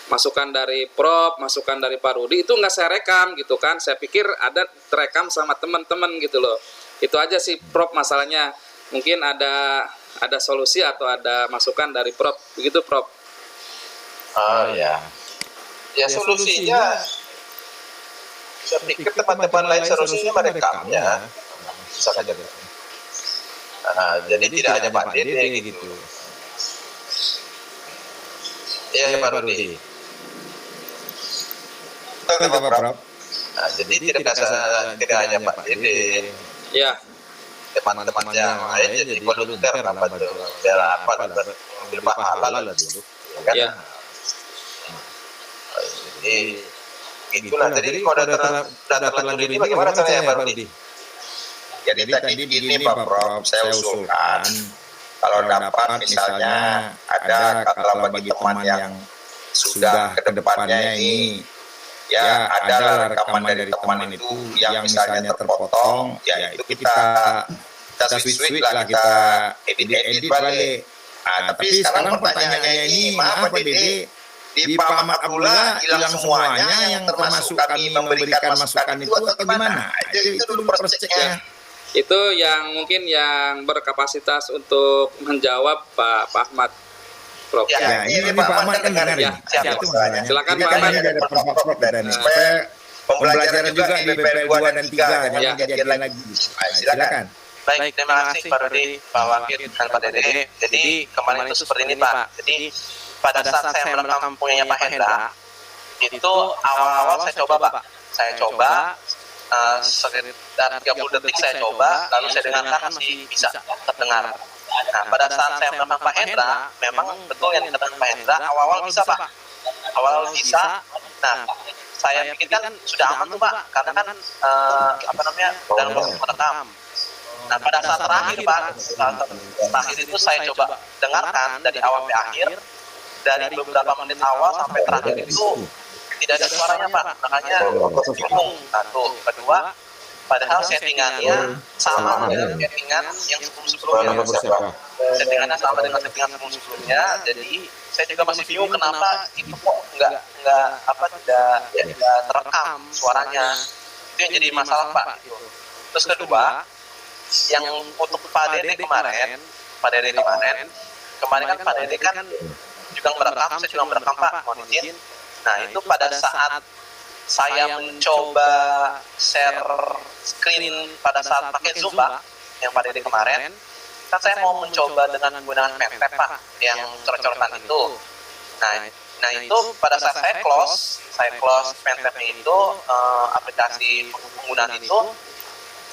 masukan dari Prof, masukan dari Pak Rudi itu nggak saya rekam gitu kan. Saya pikir ada terekam sama teman-teman gitu loh. Itu aja sih Prof masalahnya. Mungkin ada solusi atau ada masukan dari Prof. Begitu Prof. Oh ya. Ya solusinya saya pikir teman-teman lain seharusnya merekamnya. Bisa saja. Jadi tidak hanya Pak Dede gitu. Ya Pak Rudi. Betul Pak Prof. Nah, jadi tidak hanya Pak Dede. Ya. Teman-teman yang lain jadi volunteer apa tuh? Biar apa? Ambil pahala lah dulu. Ya. Jadi itulah. Jadi kalau data terlanjur ini bagaimana caranya Pak Rudi? Jadi tadi begini Pak Prof, saya usulkan kalau dapat misalnya ada kalau bagi teman yang sudah ke depannya ini ya ada rekaman dari teman itu yang misalnya terpotong, ya itu kita switch lah, kita edit balik. Nah, tapi sekarang pertanyaannya ini, maaf Pak Dede, di Pak Ahmad Abdullah hilang semuanya, yang termasuk kami memberikan masukan itu atau gimana? Itu dulu prosesnya. Itu yang mungkin yang berkapasitas untuk menjawab Pak Ahmad Prof. Ya, ini Pak Ahmad kan dengar ya. Silakan Pak Ahmad. Supaya pembelajaran juga di BPL 2 dan 3 jangan kejadian lagi. Silakan. Baik, terima kasih Pak Rudi, Pak Wakil, dan Pak Dede. Jadi kemarin itu seperti ini Pak. Jadi pada saat saya merekam punyanya Pak Hendra, itu awal-awal saya coba Pak. Saya coba sekitar 30 detik saya coba, lalu saya dengarkan masih bisa terdengar. Nah, pada saat saya merekam Pak Hendra, memang betul yang dikatakan Pak Hendra, awal-awal bisa Pak. Awal-awal bisa. Nah, saya pikirkan sudah aman tuh Pak, karena kan dalam proses merekam. Nah, pada saat terakhir Pak, terakhir itu saya coba dengarkan dari awal sampai akhir, dari beberapa menit awal sampai terakhir itu tidak ada suaranya Pak, makanya bingung. Satu, kedua, padahal settingannya sama dengan settingan yang sebelum-sebelumnya. Settingannya sama dengan settingan sebelum-sebelumnya, jadi saya juga masih bingung kenapa itu kok tidak terekam suaranya. Itu yang jadi masalah Pak. Terus kedua, yang untuk Pak Dede kemarin kan Pak Dede kan juga merekam, saya juga merekam Pak, mohon izin. Nah itu pada saat saya mencoba share screen pada saat pakai Zoom Pak, yang Pak Dede kemarin, kan saya mau mencoba dengan menggunakan pentap Pak, yang coret-coretan itu. Nah itu pada saat saya close pentapnya itu, aplikasi penggunaan itu,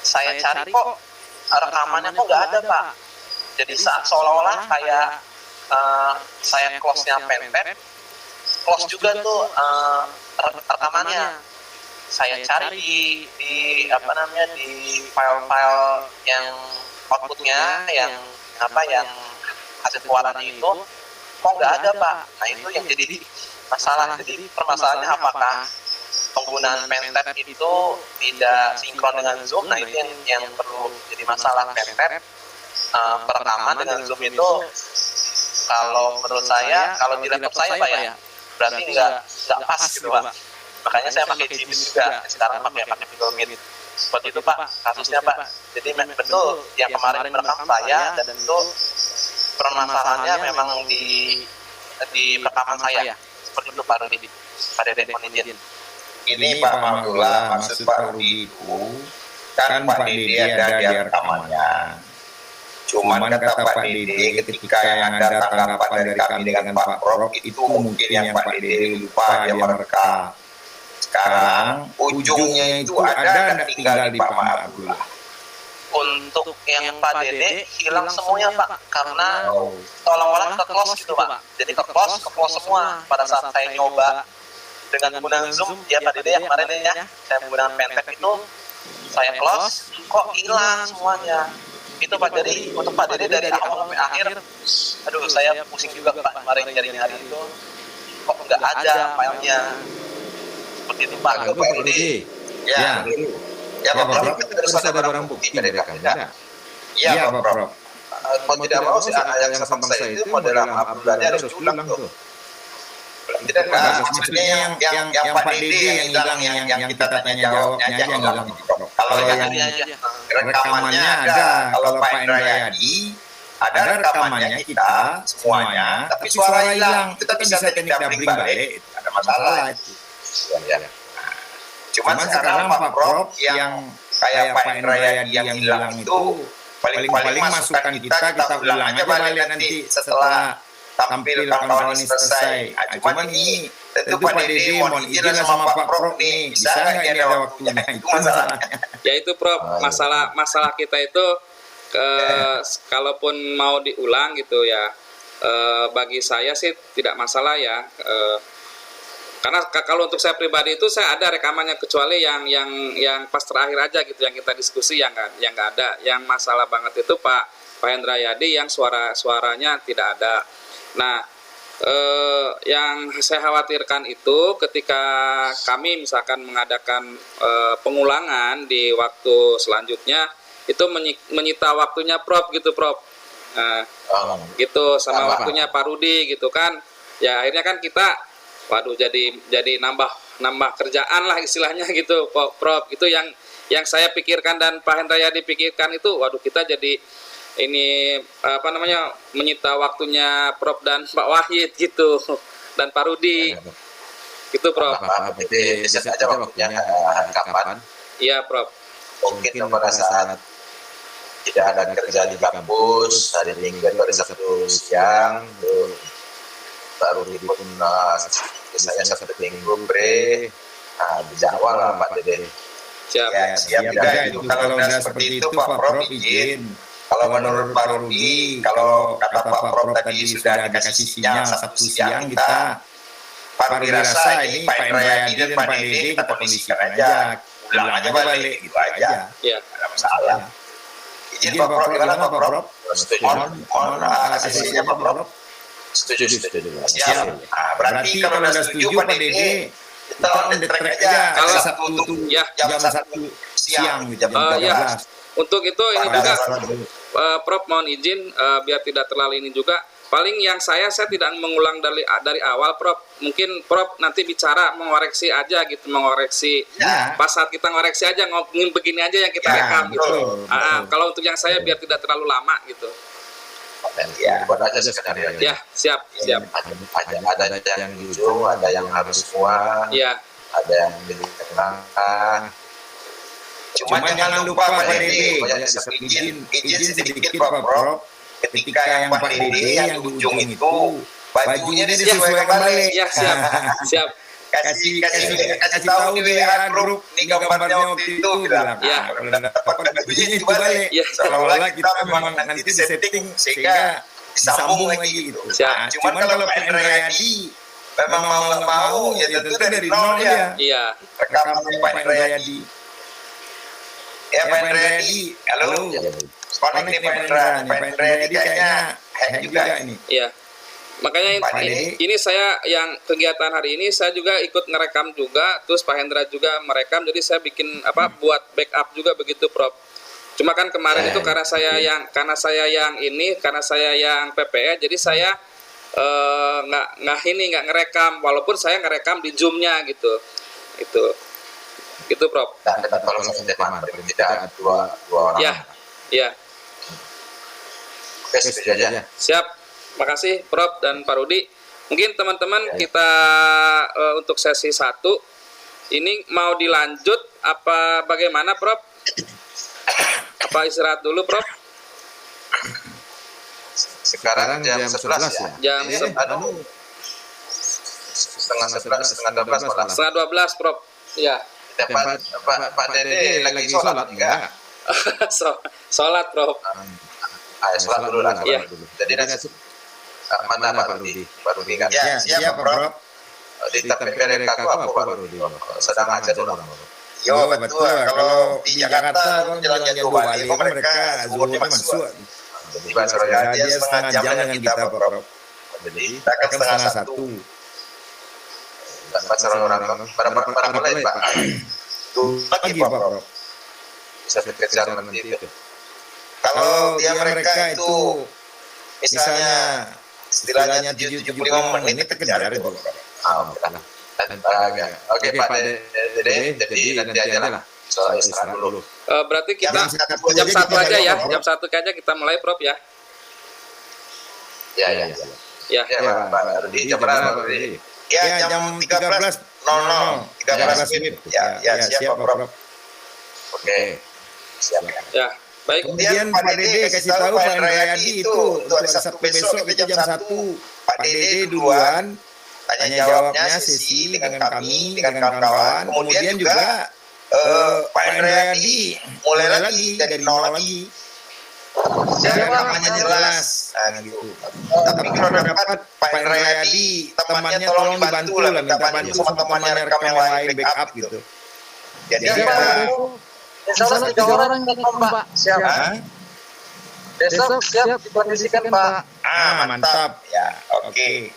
saya cari kok rekamannya kok nggak ada Pak. Jadi saat seolah-olah kayak saya close-nya pentap, close juga tuh rekamannya. Saya cari di file-file yang outputnya, yang hasil suaranya itu kok nggak ada Pak. Nah itu yang jadi masalah. Jadi permasalahannya apakah penggunaan pentap itu tidak sinkron dengan Zoom? Nah itu yang perlu jadi masalah. Pentap perekaman dengan Zoom itu kalau menurut saya, kalau di laptop saya Pak ya, berarti nggak pas gitu Pak. Makanya saya pakai Gmeet juga, sekarang pakai Google Meet. Seperti itu Pak kasusnya Pak. Jadi betul yang kemarin merekam saya, dan itu permasalahannya memang di rekaman saya. Seperti itu Pak Rudi, Pak Dede, mohon izin. Ini Pak Abdullah, maksud Pak Rudi itu kan Pak Dede ada di rekamannya. Cuman kata Pak Dede ketika yang ada tanggapan dari kami dengan Pak Prof itu mungkin yang Pak Dede lupa dia merekam. Sekarang ujungnya itu ada dan tinggal di Pak Abdullah. Untuk yang Pak Dede hilang semuanya Pak, karena tolong-tolong ke close gitu Pak. Jadi ke close semua. Pada saat saya nyoba dengan menggunakan Zoom, ya Pak Dede yang kemarin ya, saya menggunakan pentap itu saya close, kok hilang semuanya. Itu Pak Dede, untuk Pak Dede dari awal sampai akhir, aduh saya pusing juga Pak kemarin nyari-nyari itu, kok nggak ada filenya. Seperti itu Pak. Pak Rudi. Ya, ya Pak Prof, itu harus ada barang bukti dari rekannya. Iya Pak Prof. Mau tidak mau sih yang sama saya itu model uploadannya harus diulang tuh. Tidak kan? Maksudnya yang Pak Dede yang hilang, yang kita tanya jawabnya aja yang hilang. Kalau yang rekamannya ada, kalau Pak Indrayadi ada rekamannya kita semuanya, tapi suara hilang. Kita bisa teknik doubling balik, ada masalah itu. Ya. Cuman sekarang Pak Prof yang kayak Pak Indrayadi yang hilang itu paling-paling masukan kita ulang aja balik nanti setelah tampil kawan-kawan ini selesai. Cuman ini tentu Pak Dede mohon izin sama Pak Prof nih, bisa nggak ini ada waktunya? Itu masalahnya. Ya itu Prof, masalah kita itu kalaupun mau diulang gitu ya, bagi saya sih tidak masalah ya. Karena kalau untuk saya pribadi itu saya ada rekamannya, kecuali yang pas terakhir aja gitu yang kita diskusi yang nggak ada. Yang masalah banget itu Pak Hendrayadi yang suaranya tidak ada. Nah, yang saya khawatirkan itu ketika kami misalkan mengadakan pengulangan di waktu selanjutnya itu menyita waktunya Prof gitu Prof. Gitu sama waktunya Pak Rudi gitu kan. Ya akhirnya kan kita waduh jadi nambah kerjaan lah istilahnya gitu Prof. Itu yang saya pikirkan dan Pak Hendrayadi pikirkan itu, waduh kita jadi ini menyita waktunya Prof dan Pak Wahid gitu dan Pak Rudi gitu Prof. Berarti bisa aja waktunya kapan? Iya Prof. Mungkin pada saat tidak ada kerja di kampus, hari Minggu hari Sabtu siang, baru pun saya Sabtu Minggu di Jawa lah Pak Dede. Siap juga itu. Kalau udah seperti itu Pak Prof izin. Kalau menurut Pak Rudi, kalau kata Pak Prof tadi sudah dikasih sinyal Sabtu siang kita, Pak Rudi rasa ini Pak Indrayadi dan Pak Dede kita kondisikan aja, ulang aja balik gitu aja. Iya. Ada masalah. Izin Pak Prof, gimana Pak Prof? Setuju. Mohon asisinya Pak Prof. Setuju. Siap. Nah, berarti kalau udah setuju Pak Dede, kita on the track aja. Kalau Sabtu jam 1 siang jam 13. Untuk itu ini juga Prof mohon izin biar tidak terlalu ini juga. Paling yang saya tidak mengulang dari awal Prof. Mungkin Prof nanti bicara mengoreksi aja gitu, mengoreksi. Ya. Pas saat kita ngoreksi aja ngomongin begini aja yang kita rekam gitu. Kalau untuk yang saya biar tidak terlalu lama gitu. Ya, buat aja sekedar ya. Siap. Ada yang di ujung, ada yang harus semua. Iya. Ada yang di tengah. Cuman jangan lupa Pak Dede, izin sedikit Pak Prof. Ketika yang Pak Dede yang di ujung itu bajunya disesuaikan balik. Ya siap. Kasih tahu di WA grup nih gambarnya waktu itu bilang. Ya. Dapat bajunya itu balik. Seolah-olah kita memang nanti disetting sehingga disambung lagi gitu. Cuman kalau Pak Indrayadi memang mau ya tentu dari nol ya. Iya. Rekaman Pak Indrayadi. Ya Pak Indrayadi, halo. Connect nih Pak Indrayadi kayaknya hack juga ini. Iya. Makanya ini saya yang kegiatan hari ini saya juga ikut ngerekam juga, terus Pak Hendra juga merekam, jadi saya bikin buat backup juga begitu Prof. Cuma kan kemarin itu karena saya yang PPE, jadi saya nggak ngerekam, walaupun saya ngerekam di Zoom-nya gitu. Gitu Prof. Kalau tidak dua orang. Iya. Oke, aja. Siap. Makasih Prof dan Pak Rudi. Mungkin teman-teman kita untuk sesi 1 ini mau dilanjut apa bagaimana Prof? Apa istirahat dulu Prof? Sekarang jam 11 ya. Jam setengah 12 Prof. Ya. Pak Dede lagi sholat enggak? Sholat Prof. Sholat dulu lah. Iya. Jadi mana Pak Rudi? Pak Rudi kan? Ya, siap Prof. Di TPRK apa Pak Rudi? Sedang aja dulu. Yo, betul. Kalau di Jakarta kan jalannya 2 balik, mereka zuhurnya masuk. Jadi Pak Surya Dia setengah jam dengan kita, Pak Prof. jadi Kita kan setengah 1. Pak Surya berapa menit Pak? Pagi, Pak Prof. Bisa dikejar nanti itu. Kalau dia mereka itu misalnya istilahnya 75 menit kita kejar itu. Oke Pak Dede, jadi nanti aja lah. Soal istirahat dulu. Berarti kita jam 1 aja ya, jam 1 aja kita mulai Prof ya. Ya. Ya. Ya Pak. Di jam berapa? Ya, jam 13.00. 13 menit. Ya, siap Pak Prof. Oke. Siap. Ya, baik. Kemudian Pak Dede kasih tahu Pak Indrayadi itu untuk hari Sabtu besok kita jam 1. Pak Dede duluan tanya jawabnya sesi dengan kami, dengan kawan-kawan. Kemudian juga Pak Indrayadi mulai lagi dari nol lagi. Siapa namanya jelas. Nah, gitu. Tapi kalau dapat Pak Indrayadi temannya tolong dibantu lah, minta bantu sama temannya rekam yang lain backup gitu. Jadi Insya Allah 3 orang datang Pak. Siap. Besok siap dikondisikan Pak. Mantap. Ya, oke.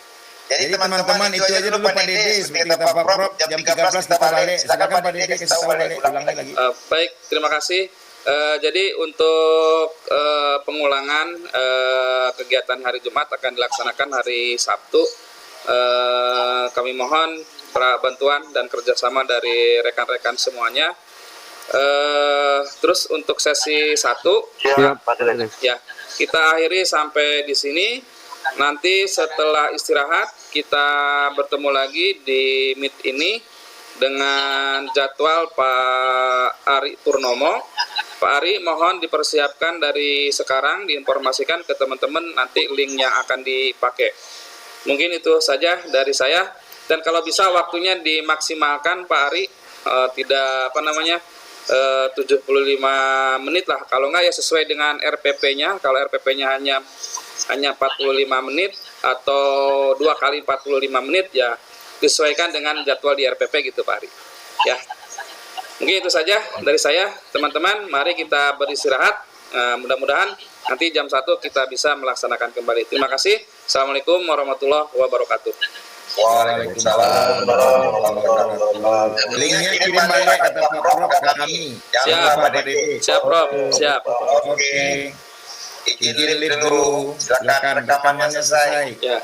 Jadi teman-teman itu aja dulu Pak Dede, seperti kata Pak Prof, jam 13 kita balik. Silakan Pak Dede kasih tahu balik, ulangi lagi. Baik, terima kasih. Jadi untuk pengulangan kegiatan hari Jumat akan dilaksanakan hari Sabtu. Kami mohon bantuan dan kerjasama dari rekan-rekan semuanya. Terus untuk sesi 1 ya kita akhiri sampai di sini. Nanti setelah istirahat kita bertemu lagi di Meet ini dengan jadwal Pak Ari Purnomo. Pak Ari mohon dipersiapkan dari sekarang, diinformasikan ke teman-teman nanti link yang akan dipakai. Mungkin itu saja dari saya, dan kalau bisa waktunya dimaksimalkan Pak Ari, tidak 75 menit lah, kalau enggak ya sesuai dengan RPP-nya. Kalau RPP-nya hanya 45 menit atau 2 kali 45 menit ya disesuaikan dengan jadwal di RPP gitu Pak Ari ya. Mungkin itu saja dari saya teman-teman, mari kita beristirahat. Mudah-mudahan nanti jam 1 kita bisa melaksanakan kembali. Terima kasih. Assalamualaikum warahmatullahi wabarakatuh. Waalaikumsalam warahmatullahi wabarakatuh. Linknya kirim balik kata Pak Prof ke kami. Siap Pak Dede. Siap Prof. Siap. Oke. Izin dulu. Silakan rekamannya selesai. Ya.